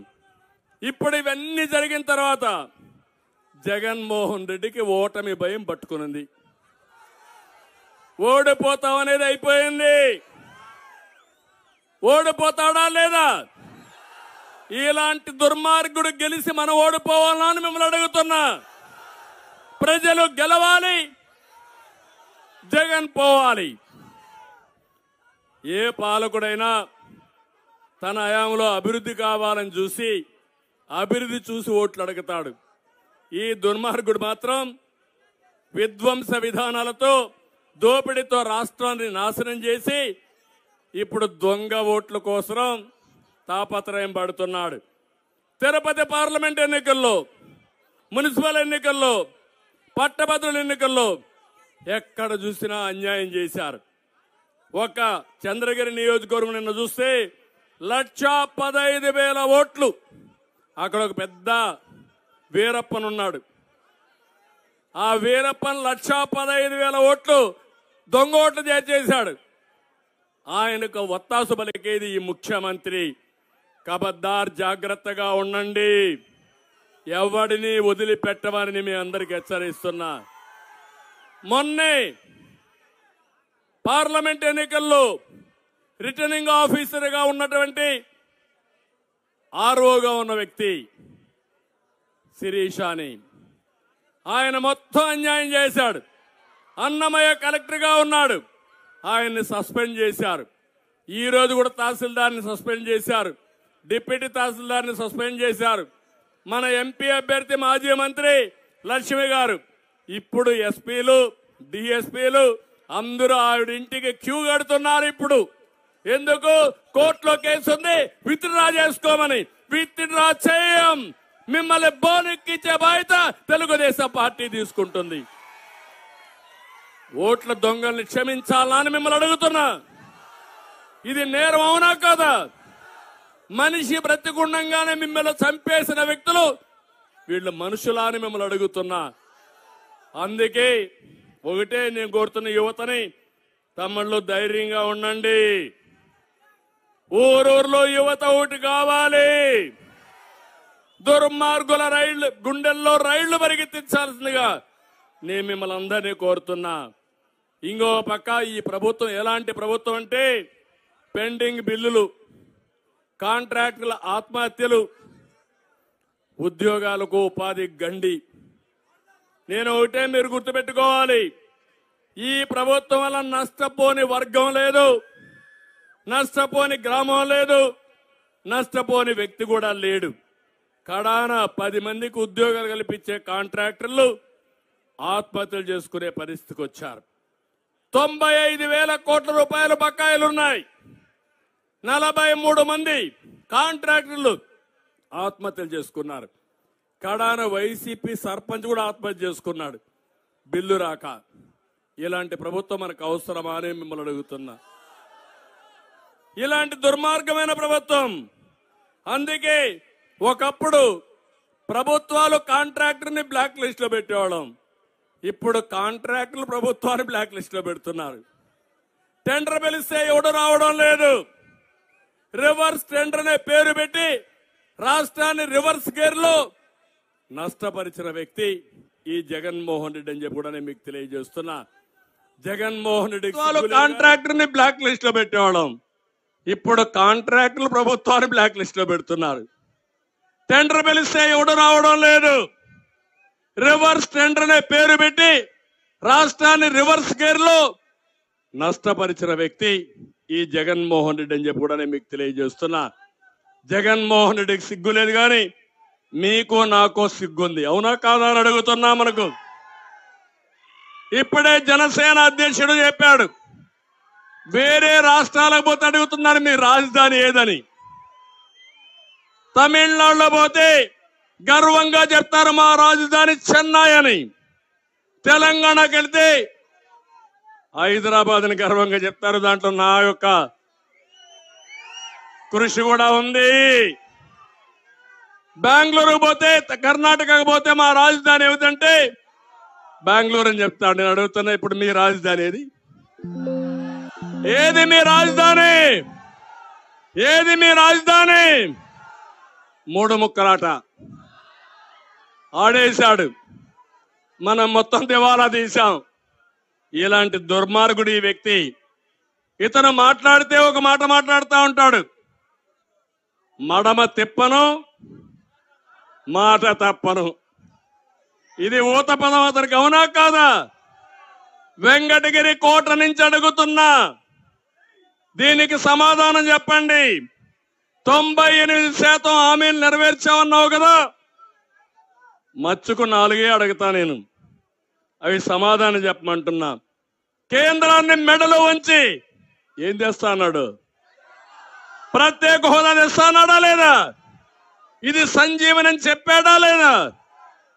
ఇప్పుడు ఇవన్నీ జరిగిన తర్వాత జగన్మోహన్ రెడ్డికి ఓటమి భయం పట్టుకునింది. ఓడిపోతామనేది అయిపోయింది. ఓడిపోతాడా లేదా? ఇలాంటి దుర్మార్గుడు గెలిచి మనం ఓడిపోవాలా అని మిమ్మల్ని అడుగుతున్నా. ప్రజలు గెలవాలి, జగన్ పోవాలి. ఏ పాలకుడైనా తన హయాంలో అభివృద్ధి కావాలని అభివృద్ధి చూసి ఓట్లు అడుగుతాడు. ఈ దుర్మార్గుడు మాత్రం విధ్వంస విధానాలతో దోపిడీతో రాష్ట్రాన్ని నాశనం చేసి ఇప్పుడు దొంగ ఓట్ల కోసం తాపత్రయం పడుతున్నాడు. తిరుపతి పార్లమెంట్ ఎన్నికల్లో, మున్సిపల్ ఎన్నికల్లో, పట్టభద్రుల ఎన్నికల్లో ఎక్కడ చూసినా అన్యాయం చేశారు. ఒక చంద్రగిరి నియోజకవర్గం నిన్న చూస్తే 1,15,000 ఓట్లు. అక్కడ ఒక పెద్ద వీరప్పన్ ఉన్నాడు. ఆ వీరప్పన్ 1,15,000 ఓట్లు దొంగ ఓట్లు చేశాడు. ఆయనకు ఒత్తాసు పలికేది ఈ ముఖ్యమంత్రి. కబద్దార్, జాగ్రత్తగా ఉండండి. ఎవడిని వదిలిపెట్టమని మీ అందరికి హెచ్చరిస్తున్నా. మొన్నే పార్లమెంట్ ఎన్నికల్లో రిటర్నింగ్ ఆఫీసర్గా ఉన్నటువంటి ఆర్ఓగా ఉన్న వ్యక్తి శిరీషాని ఆయన మొత్తం అన్యాయం చేశాడు. అన్నమయ్య కలెక్టర్గా ఉన్నాడు, ఆయన్ని సస్పెండ్ చేశారు. ఈ రోజు కూడా తహసీల్దార్ని సస్పెండ్ చేశారు, డిప్యూటీ తహసీల్దార్ని సస్పెండ్ చేశారు. మన ఎంపీ అభ్యర్థి మాజీ మంత్రి లక్ష్మి గారు ఇప్పుడు ఎస్పీలు, డిఎస్పీలు అందరూ ఆవిడ ఇంటికి క్యూ కడుతున్నారు. ఇప్పుడు ఎందుకు? కోర్టులో కేసు ఉంది, విత్డ్రా చేసుకోమని. విత్డ్రా చేయం. మిమ్మల్ని బోనెక్కించే బాధ్యత తెలుగుదేశం పార్టీ తీసుకుంటుంది. ఓట్ల దొంగల్ని క్షమించాలని మిమ్మల్ని అడుగుతున్నా. ఇది నేరం అవునా కాదా? మనిషి బ్రతికుండంగానే మిమ్మల్ని చంపేసిన వ్యక్తులు వీళ్ళు మనుషులా అని మిమ్మల్ని అడుగుతున్నా. అందుకే ఒకటే నేను కోరుతున్న యువతని, తమ్ముళ్ళు ధైర్యంగా ఉండండి. ఊరూరులో యువత ఒకటి కావాలి. దుర్మార్గుల రైళ్లు గుండెల్లో రైళ్లు పరిగెత్తించాల్సిందిగా నేను మిమ్మల్ని అందరినీ కోరుతున్నా. ఇంకో పక్క ఈ ప్రభుత్వం ఎలాంటి ప్రభుత్వం అంటే పెండింగ్ బిల్లులు, కాంట్రాక్టుల ఆత్మహత్యలు, ఉద్యోగాలకు ఉపాధి గండి. నేను ఒకటే మీరు గుర్తుపెట్టుకోవాలి, ఈ ప్రభుత్వం వల్ల నష్టపోని వర్గం లేదు, నష్టపోని గ్రామం లేదు, నష్టపోని వ్యక్తి కూడా లేడు. కడాన 10 మందికి ఉద్యోగాలు కల్పించే కాంట్రాక్టర్లు ఆత్మహత్యలు చేసుకునే పరిస్థితికి వచ్చారు. 95,000 కోట్ల రూపాయల బకాయిలున్నాయి. 43 మంది కాంట్రాక్టర్లు ఆత్మహత్యలు చేసుకున్నారు. కడాన వైసీపీ సర్పంచ్ కూడా ఆత్మహత్య చేసుకున్నాడు బిల్లు రాక. ఇలాంటి ప్రభుత్వం మనకు అవసరమా అని మిమ్మల్ని అడుగుతున్నా. ఇలాంటి దుర్మార్గమైన ప్రభుత్వం. అందుకే ఒకప్పుడు ప్రభుత్వాలు కాంట్రాక్టర్ని బ్లాక్ లిస్ట్ లో పెట్టేవాళ్ళం. ఇప్పుడు కాంట్రాక్టర్లు ప్రభుత్వాన్ని బ్లాక్ లిస్ట్ లో పెడుతున్నారు. టెండర్ పిలిస్తే ఎవడు రావడం లేదు. రివర్స్ టెండర్ అనే పేరు పెట్టి రాష్ట్రాన్ని రివర్స్ గేర్ లో నష్టపరిచిన వ్యక్తి ఈ జగన్మోహన్ రెడ్డి అని చెప్పి కూడా నేను మీకు తెలియజేస్తున్నా. జగన్మోహన్ రెడ్డి కాంట్రాక్టర్ ని బ్లాక్ లిస్ట్ లో పెట్టేవాళ్ళం. ఇప్పుడు కాంట్రాక్టర్లు ప్రభుత్వాన్ని బ్లాక్ లిస్ట్ లో పెడుతున్నారు. టెండర్ పిలిస్తే ఎవడు రావడం లేదు. రివర్స్ టెండర్ అనే పేరు పెట్టి రాష్ట్రాన్ని రివర్స్ గేర్ లో నష్టపరిచిన వ్యక్తి ఈ జగన్మోహన్ రెడ్డి అని చెప్పి కూడా నేను మీకు తెలియజేస్తున్నా. జగన్మోహన్ రెడ్డికి సిగ్గు లేదు, కానీ మీకు నాకో సిగ్గుంది. అవునా కాదా అని అడుగుతున్నా. మనకు ఇప్పుడే జనసేన అధ్యక్షుడు చెప్పాడు, వేరే రాష్ట్రాలకు పోతే అడుగుతున్నారు మీ రాజధాని ఏదని. తమిళనాడులో పోతే గర్వంగా చెప్తారు మా రాజధాని చెన్నై అని. తెలంగాణకి వెళ్తే హైదరాబాద్ అని గర్వంగా చెప్తారు. దాంట్లో నా యొక్క కృషి కూడా ఉంది. బెంగళూరు పోతే, కర్ణాటకకు పోతే మా రాజధాని ఏమిటంటే బెంగళూరు అని చెప్తాడు. నేను అడుగుతున్నా, ఇప్పుడు మీ రాజధాని ఏది? ఏది మీ రాజధాని? ఏది మీ రాజధాని? మూడు ముక్కలాట ఆడేశాడు. మనం మొత్తం దివాలా తీశాం. ఇలాంటి దుర్మార్గుడు ఈ వ్యక్తి. ఇతను మాట్లాడితే ఒక మాట మాట్లాడుతూ ఉంటాడు. మడమ తిప్పను, మాట తప్పను. ఇది ఊత పదం. అతనికి అవునా కాదా? వెంకటగిరి కోట నుంచి అడుగుతున్నా, దీనికి సమాధానం చెప్పండి. 98% హామీలు నెరవేర్చామన్నావు కదా, మచ్చుకు 4 అడుగుతా నేను. అవి సమాధానం చెప్పమంటున్నా. కేంద్రాన్ని మెడలో ఉంచి ఏం తెస్తా అన్నాడు? ప్రత్యేక హోదా తెస్తా అన్నాడా లేదా? ఇది సంజీవని అని చెప్పాడా లేదా?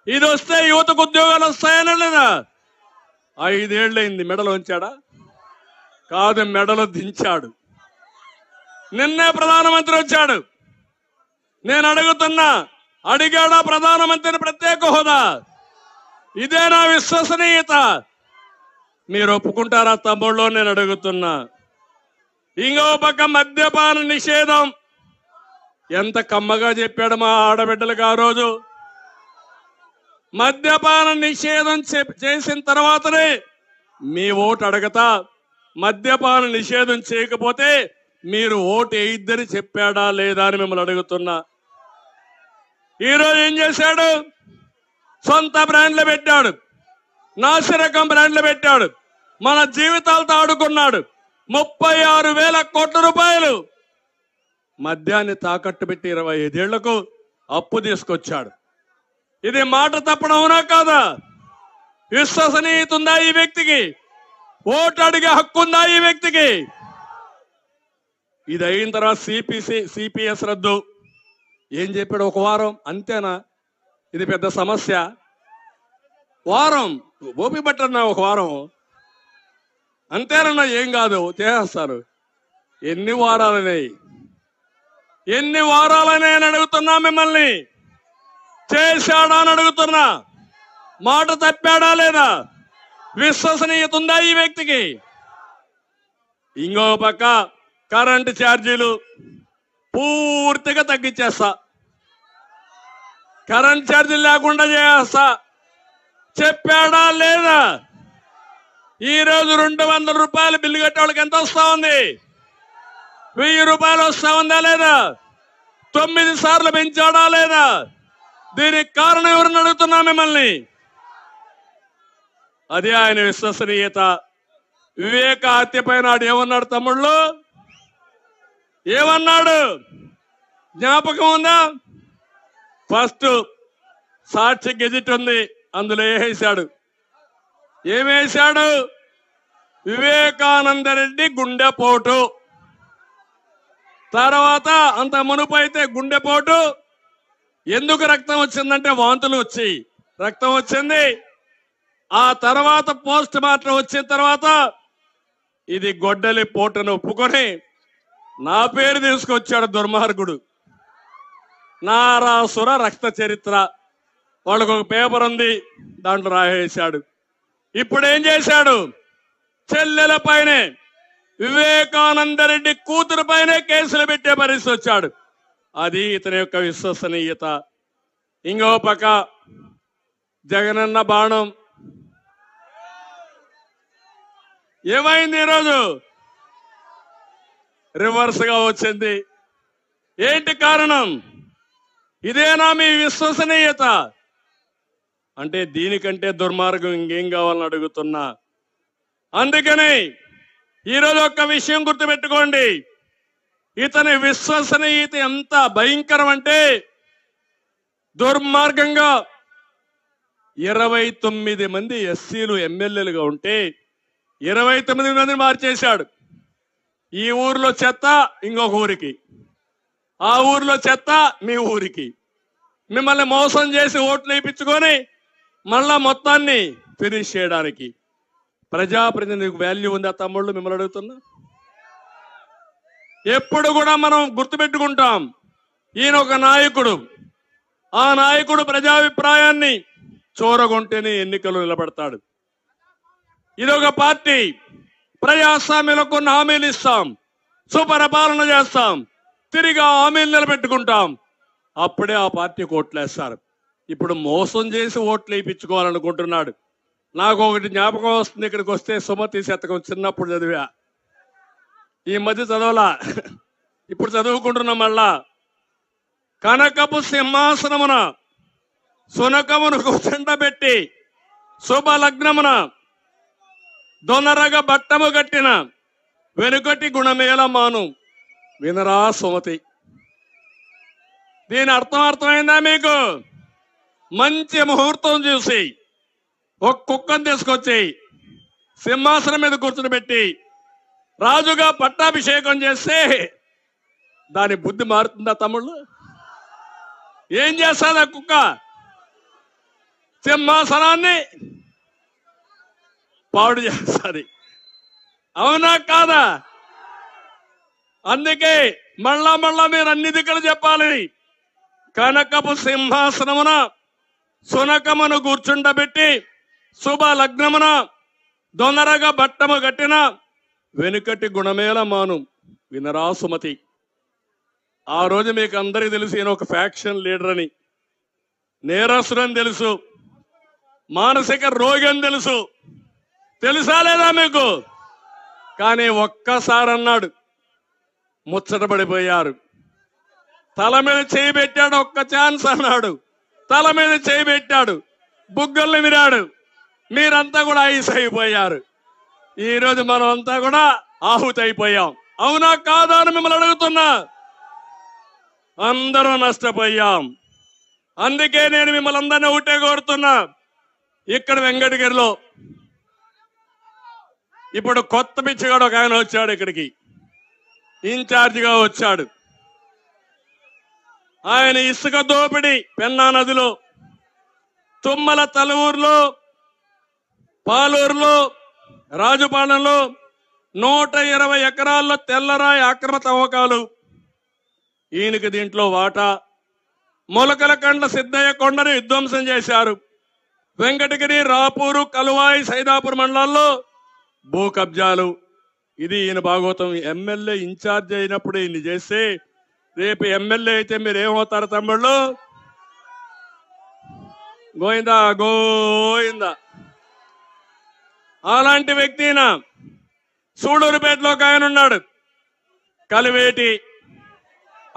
ఇది వస్తే యువతకు ఉద్యోగాలు వస్తాయనా లేదా? 5 ఏళ్ళైంది. మెడలో ఉంచాడా? కాదు, మెడలో దించాడు. నిన్నే ప్రధానమంత్రి వచ్చాడు. నేను అడుగుతున్నా, అడిగాడా ప్రధానమంత్రిని ప్రత్యేక హోదా? ఇదే నా విశ్వసనీయత. మీరు ఒప్పుకుంటారా తమ్ముళ్ళు? నేను అడుగుతున్నా. ఇంకో పక్క మద్యపాన నిషేధం ఎంత కమ్మగా చెప్పాడు మా ఆడబిడ్డలకు ఆ రోజు. మద్యపాన నిషేధం చేసిన తర్వాతనే మీ ఓటు అడగతా. మద్యపాన నిషేధం చేయకపోతే మీరు ఓటు వేయిద్దని చెప్పాడా లేదా అని మిమ్మల్ని అడుగుతున్నా. ఈరోజు ఏం చేశాడు? సొంత బ్రాండ్లు పెట్టాడు, నాసిరకం బ్రాండ్లు పెట్టాడు, మన జీవితాలతో ఆడుకున్నాడు. 36,000 కోట్ల రూపాయలు మద్యాన్ని తాకట్టు పెట్టి 25 ఏళ్లకు అప్పు తీసుకొచ్చాడు. ఇది మాట తప్పడం అవునా కాదా? విశ్వసనీయత ఉందా ఈ వ్యక్తికి? ఓటు అడిగే హక్కు ఉందా ఈ వ్యక్తికి? ఇది అయిన తర్వాత సిపిఎస్ రద్దు. ఏం చెప్పాడు? ఒక వారం అంతేనా? ఇది పెద్ద సమస్య. వారం ఓపి పట్టన్నా, ఒక వారం అంతేనన్నా, ఏం కాదు చేస్తారు. ఎన్ని వారాలనే అని అడుగుతున్నా మిమ్మల్ని. చేశాడా అని అడుగుతున్నా. మాట తప్పాడా లేదా? విశ్వసనీయత ఉందా ఈ వ్యక్తికి? ఇంకో పక్క కరెంటు ఛార్జీలు పూర్తిగా తగ్గించేస్తా, కరెంట్ ఛార్జీలు లేకుండా చేస్తా చెప్పాడా లేదా? ఈ రోజు 200 రూపాయలు బిల్లు కట్టే వాళ్ళకి ఎంత వస్తా ఉంది? 1000 రూపాయలు వస్తా ఉందా లేదా? 9 సార్లు పెంచాడా లేదా? దీనికి కారణం ఎవరిని అడుగుతున్నా మిమ్మల్ని. అదే ఆయన విశ్వసనీయత. వివేక హత్యపై నాడు ఏమన్నాడు తమ్ముళ్ళు? ఏమన్నాడు? జ్ఞాపకం ఉందా? ఫస్ట్ సాక్షి గెజిట్ ఉంది, అందులో వేసాడు. ఏమేశాడు? వివేకానందరెడ్డి గుండెపోటు. తర్వాత అంత మునుపు అయితే గుండెపోటు. ఎందుకు రక్తం వచ్చిందంటే వాంతులు వచ్చి రక్తం వచ్చింది. ఆ తర్వాత పోస్ట్ మార్టం వచ్చిన తర్వాత ఇది గొడ్డలి పోటును ఒప్పుకొని నా పేరు తీసుకొచ్చాడు దుర్మార్గుడు. నారాసుర రక్త చరిత్ర. వాళ్ళకు ఒక పేపర్ ఉంది, దాంట్లో రాసేశాడు. ఇప్పుడు ఏం చేశాడు? చెల్లెల పైనే, వివేకానందరెడ్డి కూతురు పైనే కేసులు పెట్టే పరిస్థితి వచ్చాడు. అది ఇతని యొక్క విశ్వసనీయత. ఇంకో పక్క జగనన్న బాణం ఏమైంది? ఈరోజు రివర్స్ గా వచ్చింది. ఏంటి కారణం? ఇదేనా మీ విశ్వసనీయత? అంటే దీనికంటే దుర్మార్గం ఇంకేం కావాలని అడుగుతున్నా. అందుకని ఈరోజు ఒక్క విషయం గుర్తుపెట్టుకోండి. ఇతని విశ్వసనీయత ఎంత భయంకరం అంటే దుర్మార్గంగా 29 మంది ఎస్సీలు ఎమ్మెల్యేలుగా ఉంటే 29 మందిని మార్చేశాడు. ఈ ఊర్లో చెత్త ఇంకొక ఊరికి, ఆ ఊర్లో చెత్త మీ ఊరికి, మిమ్మల్ని మోసం చేసి ఓట్లు వేయించుకొని మళ్ళా మొత్తాన్ని ఫినిష్ చేయడానికి. ప్రజాప్రతినిధికి వాల్యూ ఉందా తమ్ముళ్ళు? మిమ్మల్ని అడుగుతున్నా. ఎప్పుడు కూడా మనం గుర్తుపెట్టుకుంటాం, ఈయన ఒక నాయకుడు, ఆ నాయకుడు ప్రజాభిప్రాయాన్ని చూరగొంటేనే ఎన్నికలు నిలబడతాడు. ఇదొక పార్టీ, ప్రజాస్వామ్యంలో కొన్ని హామీలు ఇస్తాం, సుపరిపాలన చేస్తాం, తిరిగి ఆ హామీలు నిలబెట్టుకుంటాం, అప్పుడే ఆ పార్టీకి ఓట్లేస్తారు. ఇప్పుడు మోసం చేసి ఓట్లు వేయించుకోవాలనుకుంటున్నాడు. నాకు ఒకటి జ్ఞాపకం వస్తుంది, ఇక్కడికి వస్తే సుమతి శతకం చిన్నప్పుడు చదివా, ఈ మధ్య చదవలా, ఇప్పుడు చదువుకుంటున్నాం. మళ్ళా కనకపు సింహాసనమున సునకమును కూర్చుండబెట్టి శుభ లగ్నమున దొనరగ బట్టము కట్టిన వెనుకటి గుణమేల మాను వినరా సుమతి. దీని అర్థమైందా మీకు? మంచి ముహూర్తం చూసి ఒక కుక్కను తీసుకొచ్చి సింహాసనం మీద కూర్చుని పెట్టి రాజుగా పట్టాభిషేకం చేస్తే దాని బుద్ధి మారుతుందా తమ్ముళ్ళు? ఏం చేస్తాది ఆ కుక్క? సింహాసనాన్ని పాడు చేస్తుంది. అవునా కాదా? అందుకే మళ్ళా మీరు అన్ని దిక్కులు చెప్పాలి. కనకపు సింహాసనమున సునకమును కూర్చుండబెట్టి శుభ లగ్నమున దొనరగా బట్టము కట్టిన వెనుకటి గుణమేల మాను వినరా సుమతి. ఆ రోజు మీకు అందరికీ తెలుసు, ఈయన ఒక ఫ్యాక్షన్ లీడర్ అని, నేరస్తుడని తెలుసు, మానసిక రోగి అని తెలుసా లేదా మీకు? కానీ ఒక్కసారి అన్నాడు, ముచ్చటపడిపోయారు. తల మీద చేయి పెట్టాడు, ఒక్క ఛాన్స్ అన్నాడు, తల మీద చేయి పెట్టాడు, బుగ్గల్ని విరాడు, మీరంతా కూడా ఐస్ అయిపోయారు. ఈరోజు మనం అంతా కూడా ఆహుతి అయిపోయాం. అవునా కాదా అని మిమ్మల్ని అడుగుతున్నా. అందరూ నష్టపోయాం. అందుకే నేను మిమ్మల్ని అందరినీ ఒకటే కోరుతున్నా. ఇక్కడ వెంకటగిరిలో ఇప్పుడు కొత్త పిచ్చిగాడు ఒక ఆయన వచ్చాడు, ఇక్కడికి ఇన్ఛార్జిగా వచ్చాడు. ఆయన ఇసుక దోపిడీ పెన్నా నదిలో, తుమ్మల తలూరులో, పాలూరులో, రాజుపాలెంలో 120 ఎకరాల్లో తెల్లరాయి అక్రమ తవ్వకాలు, ఈయనకి దీంట్లో వాటా. మొలకల కండ్ల సిద్ధయ్య కొండను విధ్వంసం చేశారు. వెంకటగిరి, రాపూరు, కలువాయి, సైదాపూర్ మండలాల్లో భూ కబ్జాలు. ఇది ఈయన భాగవతం. ఎమ్మెల్యే ఇన్ఛార్జ్ అయినప్పుడు ఈయన చేస్తే రేపు ఎమ్మెల్యే అయితే మీరు ఏమవుతారు తమ్ముళ్ళు? గోయిందా గోయిందా. అలాంటి వ్యక్తిన సూడూరుపేటలో ఒక ఆయన ఉన్నాడు, కలివేటి,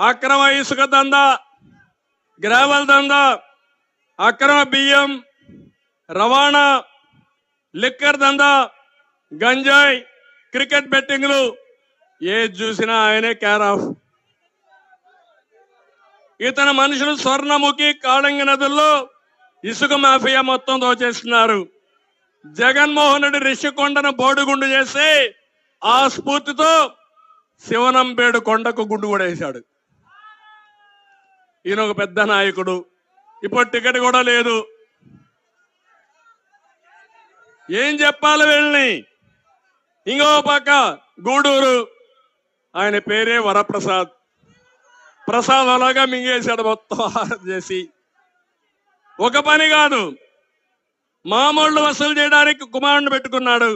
అక్రమ ఇసుక దందా, గ్రావెల్ దందా, అక్రమ బియ్యం రవాణా, లిక్కర్ దందా, గంజాయి, క్రికెట్ బెట్టింగ్లు, ఏది చూసినా ఆయనే కేర్ ఆఫ్. ఇతని మనుషులు స్వర్ణముఖి, కాళంగి నదుల్లో ఇసుక మాఫియా మొత్తం దోచేస్తున్నారు. జగన్మోహన్ రెడ్డి రిషికొండను బోడిగుండు చేసి ఆ స్ఫూర్తితో శివనంబేడు కొండకు గుండు కూడా వేశాడు. ఈయన ఒక పెద్ద నాయకుడు, ఇప్పుడు టికెట్ కూడా లేదు. ఏం చెప్పాలి వీళ్ళని? ఇంకో పక్క గూడూరు, ఆయన పేరే వరప్రసాద్. ప్రసాద్ అలాగా మింగేశాడు మొత్తం చేసి. ఒక పని కాదు, మామూళ్ళు వసూలు చేయడానికి కుమారుని పెట్టుకున్నాడు.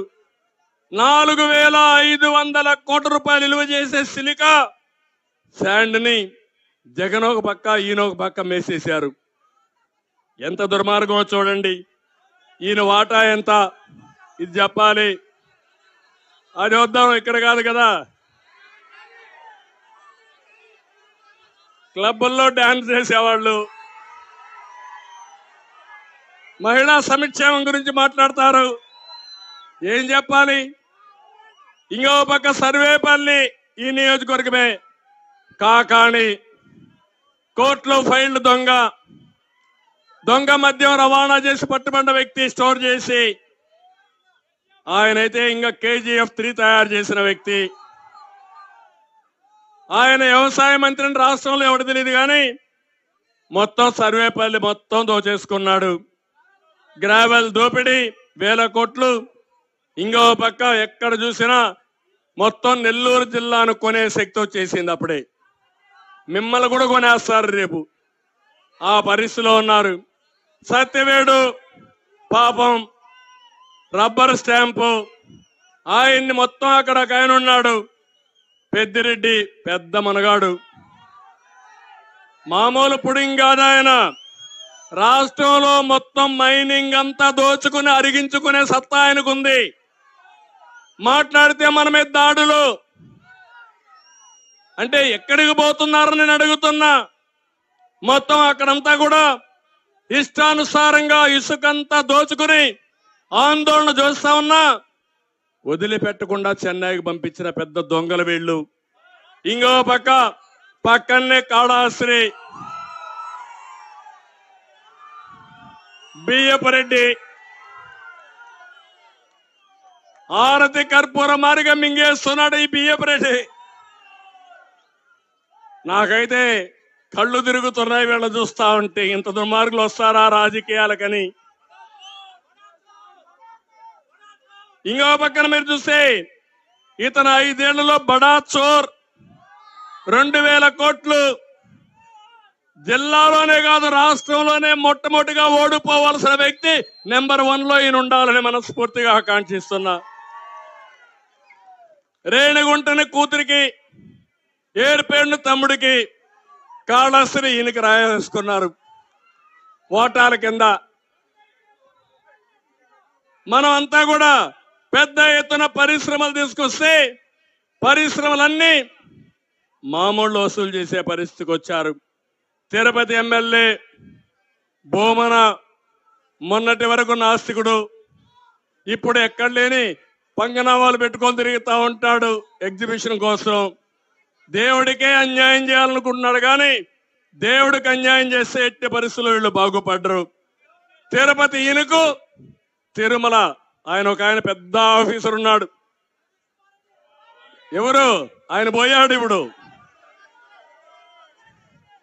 4,500 కోట్ల రూపాయలు విలువ చేసే సిలికా శాండ్ ని జగన్ ఒక పక్క, ఈయన ఒక పక్క మేసేశారు. ఎంత దుర్మార్గమో చూడండి. ఈయన వాటా ఎంత ఇది చెప్పాలి. అది వద్దాం, ఇక్కడ కాదు కదా. క్లబ్బుల్లో డాన్స్ చేసేవాళ్ళు, మహిళా సంక్షేమం గురించి మాట్లాడతారు. ఏం చెప్పాలి? ఇంకో పక్క సర్వేపల్లి, ఈ నియోజకవర్గమే, కాకాణి, కోర్టులో ఫైళ్లు దొంగ మద్యం రవాణా చేసి పట్టుబడ్డ వ్యక్తి, స్టోర్ చేసి, ఆయనైతే ఇంకా KGF 3 తయారు చేసిన వ్యక్తి. ఆయన వ్యవసాయ మంత్రిని రాష్ట్రంలో ఎవరు తెలియదు కానీ మొత్తం సర్వేపల్లి మొత్తం దోచేసుకున్నాడు. గ్రావెల్ దోపిడీ 1000 కోట్లు. ఇంకో పక్క ఎక్కడ చూసినా మొత్తం నెల్లూరు జిల్లాను కొనే శక్తి వచ్చేసింది. అప్పుడే మిమ్మల్ని కూడా కొనేస్తారు రేపు. ఆ పరిస్థితిలో ఉన్నారు. సత్యవేడు పాపం రబ్బర్ స్టాంపు ఆయన్ని మొత్తం అక్కడ ఒక ఆయన ఉన్నాడు, పెద్దిరెడ్డి, పెద్ద మనగాడు, మామూలు పుడింగ్ కాదు ఆయన. రాష్ట్రంలో మొత్తం మైనింగ్ అంతా దోచుకుని అరిగించుకునే సత్తా ఆయనకుంది. మాట్లాడితే మన మీద దాడులు. అంటే ఎక్కడికి పోతున్నారని నేను అడుగుతున్నా. మొత్తం అక్కడంతా కూడా ఇష్టానుసారంగా ఇసుకంతా దోచుకుని ఆందోళన చేస్తా ఉన్నా వదిలిపెట్టకుండా చెన్నైకి పంపించిన పెద్ద దొంగల వీళ్ళు. ఇంకో పక్కనే కాళాశ్రీ, బియ్యపురెడ్డి ఆరతి కర్పూర మారిగా మింగేస్తున్నాడు ఈ బియ్యపురెడ్డి. నాకైతే కళ్ళు తిరుగుతున్నాయి వీళ్ళ చూస్తా ఉంటే. ఇంత దుర్మార్గులు వస్తారా రాజకీయాలకని. ఇంకో పక్కన మీరు చూస్తే ఇతను 5 ఏళ్లలో బడా చోర్ 2000 కోట్లు జిల్లాలోనే కాదు రాష్ట్రంలోనే మొట్టమొదటిగా ఓడిపోవాల్సిన వ్యక్తి నెంబర్ 1లో ఈయన ఉండాలని మనస్ఫూర్తిగా ఆకాంక్షిస్తున్నా. రేణిగుంటని కూతురికి, ఏర్పేడును తమ్ముడికి కాళాశ్రీ ఈయనకి రాయేసుకున్నారు ఓటాల కింద. మనం అంతా కూడా పెద్ద ఎత్తున పరిశ్రమలు తీసుకొస్తే పరిశ్రమలన్నీ మామూలు వసూలు చేసే పరిస్థితికి వచ్చారు. తిరుపతి ఎమ్మెల్యే బోమన మొన్నటి వరకు నాస్తికుడు, ఇప్పుడు ఎక్కడ లేని పంగనామాలు పెట్టుకొని తిరుగుతూ ఉంటాడు ఎగ్జిబిషన్ కోసం. దేవుడికే అన్యాయం చేయాలనుకుంటున్నాడు కానీ దేవుడికి అన్యాయం చేస్తే ఎట్టి పరిస్థితుల్లో వీళ్ళు బాగుపడ్డరు. తిరుపతి ఈయనకు, తిరుమల ఆయన ఒక ఆయన పెద్ద ఆఫీసర్ ఉన్నాడు. ఎవరు ఆయన పోయాడు. ఇప్పుడు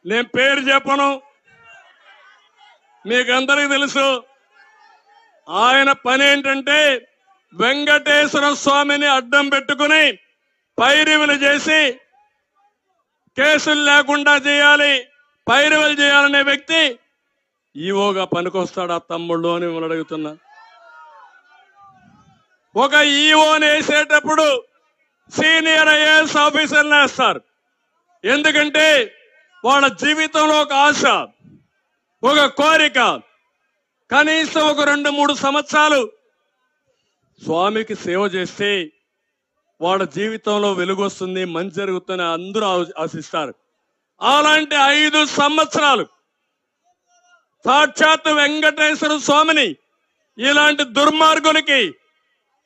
నేను పేరు చెప్పను, మీకందరికీ తెలుసు. ఆయన పని ఏంటంటే వెంకటేశ్వర స్వామిని అడ్డం పెట్టుకుని పైరివులు చేసి కేసులు లేకుండా చేయాలి, పైరివులు చేయాలనే వ్యక్తి ఈవోగా పనికొస్తాడు ఆ తమ్ముళ్ళు అని మిమ్మల్ని అడుగుతున్నా. ఒక ఈవోని వేసేటప్పుడు సీనియర్ ఐఏఎస్ ఆఫీసర్లు వేస్తారు. ఎందుకంటే వాళ్ళ జీవితంలో ఒక ఆశ, ఒక కోరిక, కనీసం ఒక 2-3 సంవత్సరాలు స్వామికి సేవ చేస్తే వాళ్ళ జీవితంలో వెలుగు వస్తుంది, మంచి జరుగుతుందని అందరూ ఆశిస్తారు. అలాంటి 5 సంవత్సరాలు సాక్షాత్ వెంకటేశ్వర స్వామిని ఇలాంటి దుర్మార్గులకి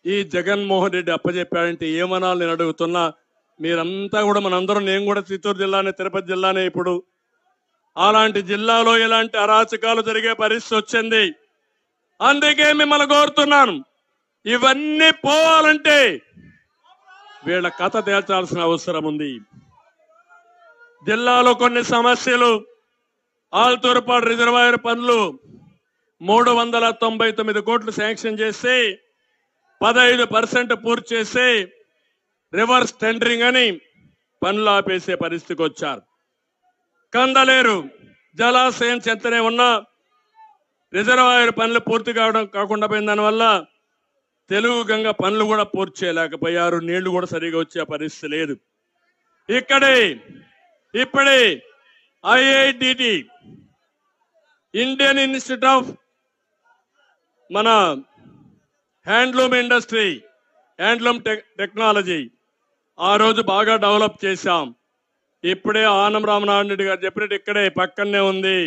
ఈ జగన్మోహన్ రెడ్డి అప్పచెప్పాడంటే ఏమనాలి నేను అడుగుతున్నా. మీరంతా కూడా మనందరం, నేను కూడా చిత్తూరు జిల్లానే, తిరుపతి జిల్లానే. ఇప్పుడు అలాంటి జిల్లాలో ఇలాంటి అరాచకాలు జరిగే పరిస్థితి వచ్చింది. అందుకే మిమ్మల్ని కోరుతున్నాను, ఇవన్నీ పోవాలంటే వీళ్ళ కథ తేల్చాల్సిన అవసరం ఉంది. జిల్లాలో కొన్ని సమస్యలు, ఆల్తూరుపాడు రిజర్వాయర్ పనులు 399 కోట్లు శాంక్షన్ చేసి 15% పూర్తి చేసి రివర్స్ టెండరింగ్ అని పనులు ఆపేసే పరిస్థితికి వచ్చారు. కందలేరు జలాశయం చెంతనే ఉన్న రిజర్వాయర్ పనులు పూర్తి కాకుండా పోయిన దానివల్ల తెలుగు గంగ పనులు కూడా పూర్తి చేయలేకపోయారు. నీళ్లు కూడా సరిగా వచ్చే పరిస్థితి లేదు. ఇప్పుడే IITT ఇండియన్ ఇన్స్టిట్యూట్ ఆఫ్ మన హ్యాండ్లూమ్ ఇండస్ట్రీ, హ్యాండ్లూమ్ టెక్నాలజీ ఆ రోజు బాగా డెవలప్ చేశాం. ఇప్పుడే ఆనం రామనారాయణ రెడ్డి గారు చెప్పినట్టు ఇక్కడే పక్కనే ఉంది.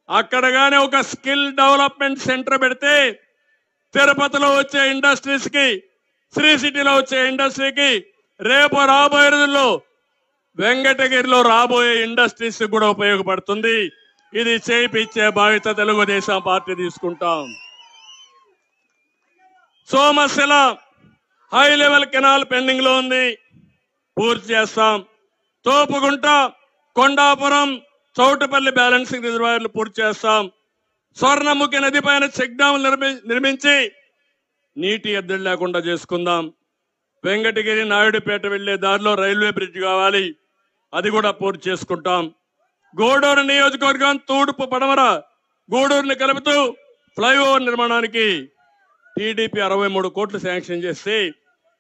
అక్కడ గానే ఒక స్కిల్ డెవలప్మెంట్ సెంటర్ పెడితే తిరుపతిలో వచ్చే ఇండస్ట్రీస్ కి, శ్రీ సిటీలో వచ్చే ఇండస్ట్రీకి, రేపు రాబోయే రోజుల్లో వెంకటగిరిలో రాబోయే ఇండస్ట్రీస్ కూడా ఉపయోగపడుతుంది. ఇది చేయించే బాధ్యత తెలుగుదేశం పార్టీ తీసుకుంటాం. Somasila high level canal pending లో ఉంది, పూర్తి చేస్తాం. తోపుగుంట, కొండాపురం, చౌటపల్లి బ్యాలెన్సింగ్ రిజర్వాయర్లు పూర్తి చేస్తాం. స్వర్ణముఖి నది పైన చెక్ డ్యాములు నిర్మించి నీటి ఎద్దడి లేకుండా చేసుకుందాం. వెంకటగిరి, నాయుడుపేట వెళ్లే దారిలో రైల్వే బ్రిడ్జ్ కావాలి, అది కూడా పూర్తి చేసుకుంటాం. గూడూరు నియోజకవర్గం తూర్పు పడమర గూడూరుని కలుపుతూ ఫ్లైఓవర్ నిర్మాణానికి టీడీపీ 63 కోట్లు శాంక్షన్ చేసి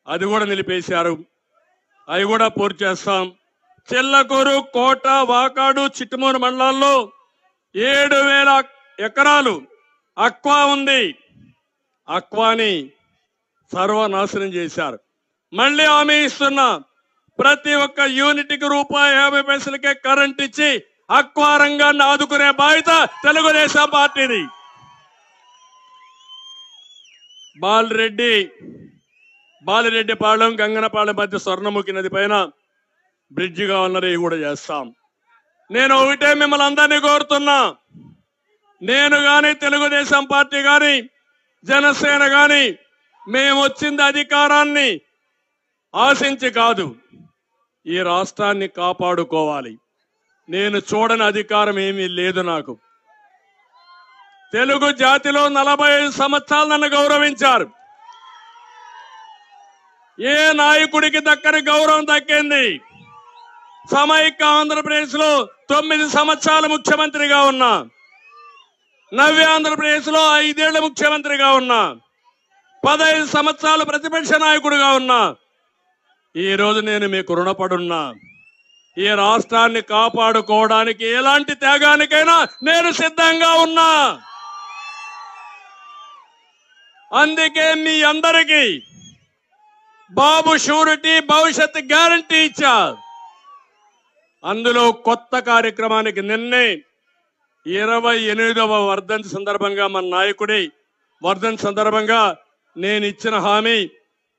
అది కూడా నిలిపేశారు, అవి కూడా పూర్తి చేస్తాం. చిల్లకూరు, కోట, వాకాడు, చిట్టుమూరు మండలాల్లో 7,000 ఎకరాలు అక్వా ఉంది. అక్వాని సర్వనాశనం చేశారు. మళ్ళీ హామీ ఇస్తున్నా, ప్రతి ఒక్క యూనిట్కి ₹1.50 కరెంట్ ఇచ్చి అక్వా రంగాన్ని ఆదుకునే బాధ్యత తెలుగుదేశం పార్టీది. బాలిరెడ్డిపాళెం, గంగనపాళెం మధ్య స్వర్ణముఖి నది పైన బ్రిడ్జి కావాలన్నది కూడా చేస్తాం. నేను ఒకటే మిమ్మల్ని అందరినీ కోరుతున్నా, నేను గాని, తెలుగుదేశం పార్టీ గాని, జనసేన గాని, మేము వచ్చింది అధికారాన్ని ఆశించి కాదు, ఈ రాష్ట్రాన్ని కాపాడుకోవాలి. నేను చూడని అధికారం ఏమీ లేదు నాకు. తెలుగు జాతిలో 45 సంవత్సరాలు నన్ను గౌరవించారు. ఏ నాయకుడికి దక్కని గౌరవం దక్కింది. సమైక్య ఆంధ్రప్రదేశ్ లో 9 సంవత్సరాలు ముఖ్యమంత్రిగా ఉన్నా, నవ్య ఆంధ్రప్రదేశ్ లో 5 ఏళ్ల ముఖ్యమంత్రిగా ఉన్నా, 15 సంవత్సరాలు ప్రతిపక్ష నాయకుడిగా ఉన్నా. ఈ రోజు నేను మీకు రుణపడున్నా. ఈ రాష్ట్రాన్ని కాపాడుకోవడానికి ఎలాంటి త్యాగానికైనా నేను సిద్ధంగా ఉన్నా. అందుకే మీ అందరికీ బాబు షూరిటీ భవిష్యత్ గ్యారంటీ ఇచ్చా. అందులో కొత్త కార్యక్రమానికి నిన్నే 28వ వర్ధంతి సందర్భంగా, మన నాయకుడి వర్ధంతి సందర్భంగా నేను ఇచ్చిన హామీ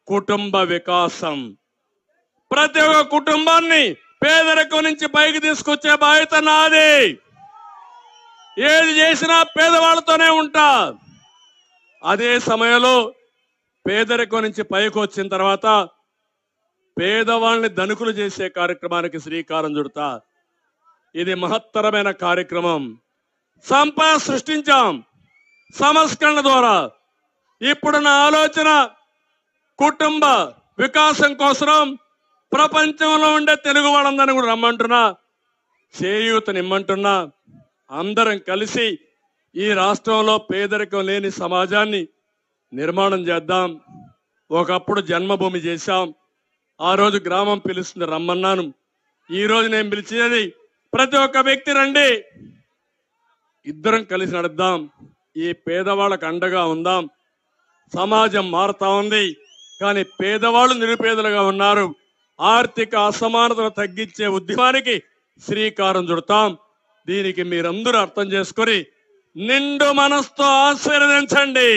కుటుంబ వికాసం. ప్రతి ఒక్క కుటుంబాన్ని పేదరికం నుంచి పైకి తీసుకొచ్చే బాధ్యత నాది. ఏది చేసినా పేదవాళ్లతోనే ఉంటా. అదే సమయంలో పేదరికం నుంచి పైకి వచ్చిన తర్వాత పేదవాళ్ళని ధనికులు చేసే కార్యక్రమానికి శ్రీకారం చుడతా. ఇది మహత్తరమైన కార్యక్రమం. సంపద సృష్టించాం సంస్కరణ ద్వారా. ఇప్పుడు నా ఆలోచన కుటుంబ వికాసం కోసం ప్రపంచంలో ఉండే తెలుగు వాళ్ళందరినీ కూడా రమ్మంటున్నా, చేయూతనిమ్మంటున్నా. అందరం కలిసి ఈ రాష్ట్రంలో పేదరికం లేని సమాజాన్ని నిర్మాణం చేద్దాం. ఒకప్పుడు జన్మభూమి చేశాం, ఆ రోజు గ్రామం పిలుస్తుంది రమ్మన్నాను. ఈ రోజు నేను పిలిచేది ప్రతి ఒక్క వ్యక్తి రండి, ఇద్దరం కలిసి నడుద్దాం, ఈ పేదవాళ్ళకు అండగా ఉందాం. సమాజం మారుతా ఉంది, కానీ పేదవాళ్ళు నిరుపేదలుగా ఉన్నారు. ఆర్థిక అసమానతను తగ్గించే ఉద్యమానికి శ్రీకారం చుడతాం. దీనికి మీరందరూ అర్థం చేసుకొని నిండు మనసుతో ఆశీర్వదించండి.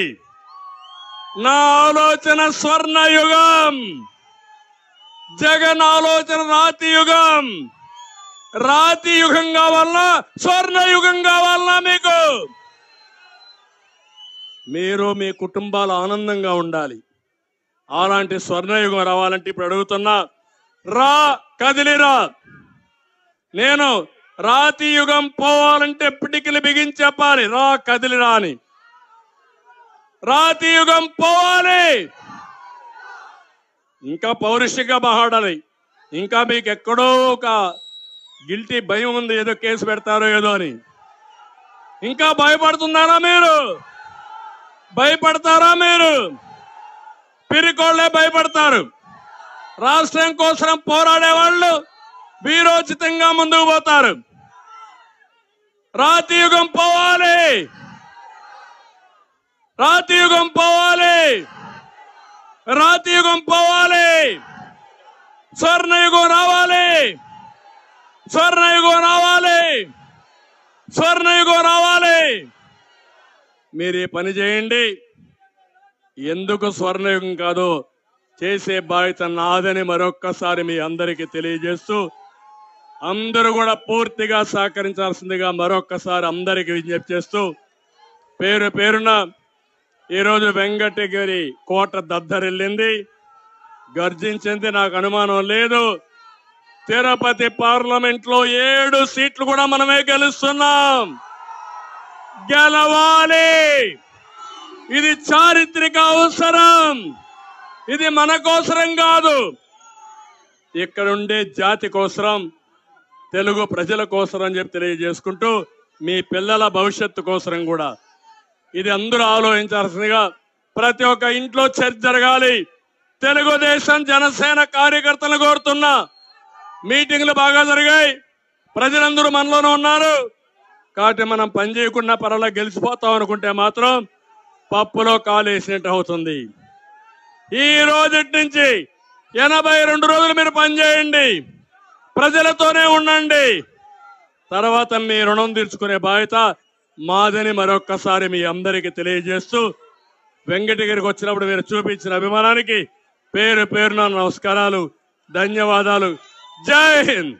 నా ఆలోచన స్వర్ణయుగం, జగన్ ఆలోచన రాతి యుగం. రాతి యుగం కావాలన్నా స్వర్ణయుగం కావాలన్నా మీకు, మీరు మీ కుటుంబాలు ఆనందంగా ఉండాలి. అలాంటి స్వర్ణయుగం రావాలంటే ఇప్పుడు అడుగుతున్నా, రా కదిలిరా. నేను రాతి యుగం పోవాలంటే పిడికిలు బిగించి చెప్పాలి, రా కదిలిరా అని. రాతి యుగం పోవాలి. ఇంకా పౌరుషంగా మాట్లాడాలి. ఇంకా మీకు ఎక్కడో ఒక గిల్టీ భయం ఉంది, ఏదో కేసు పెడతారో ఏదో అని. ఇంకా భయపడుతున్నారా మీరు? భయపడతారా మీరు? పిరికోళ్లే భయపడతారు. రాష్ట్రం కోసం పోరాడే వాళ్ళు వీరోచితంగా ముందుకు పోతారు. రాతి యుగం పోవాలి, రాతి యుగం పోవాలి, రాతి యుగం పోవాలి. స్వర్ణయుగం రావాలి, స్వర్ణయుగం రావాలి, స్వర్ణయుగం రావాలి. మీరు ఈ పని చేయండి. ఎందుకు స్వర్ణయుగం కాదో చేసే బాధ్యత నాదని మరొక్కసారి మీ అందరికీ తెలియజేస్తూ, అందరూ కూడా పూర్తిగా సహకరించాల్సిందిగా మరొక్కసారి అందరికీ విజ్ఞప్తి చేస్తూ, పేరు పేరున ఈరోజు వెంకటగిరి కోట దద్దరిల్లింది, గర్జించింది. నాకు అనుమానం లేదు తిరుపతి పార్లమెంట్ లో 7 సీట్లు కూడా మనమే గెలుస్తున్నాం. గెలవాలి. ఇది చారిత్రక అవసరం. ఇది మన కోసరం కాదు, ఇక్కడుండే జాతి కోసరం, తెలుగు ప్రజల కోసరం అని చెప్పి తెలియజేసుకుంటూ, మీ పిల్లల భవిష్యత్తు కోసరం కూడా ఇది అందరూ ఆలోచించాల్సిందిగా ప్రతి ఒక్క ఇంట్లో చర్చ జరగాలి. తెలుగుదేశం జనసేన కార్యకర్తలను కోరుతున్నా, మీటింగ్లు బాగా జరిగాయి, ప్రజలందరూ మనలోనే ఉన్నారు కాబట్టి మనం పని చేయకుండా పరలా గెలిచిపోతాం అనుకుంటే మాత్రం పప్పులో కాలేసినట్టు అవుతుంది. ఈ రోజు నుంచి 82 రోజులు మీరు పనిచేయండి, ప్రజలతోనే ఉండండి, తర్వాత మీ రుణం తీర్చుకునే బాధ్యత మాదని మరొక్కసారి మీ అందరికీ తెలియజేస్తూ, వెంకటగిరికి వచ్చినప్పుడు మీరు చూపించిన అభిమానానికి పేరు పేరున నమస్కారాలు, ధన్యవాదాలు. జై హింద్.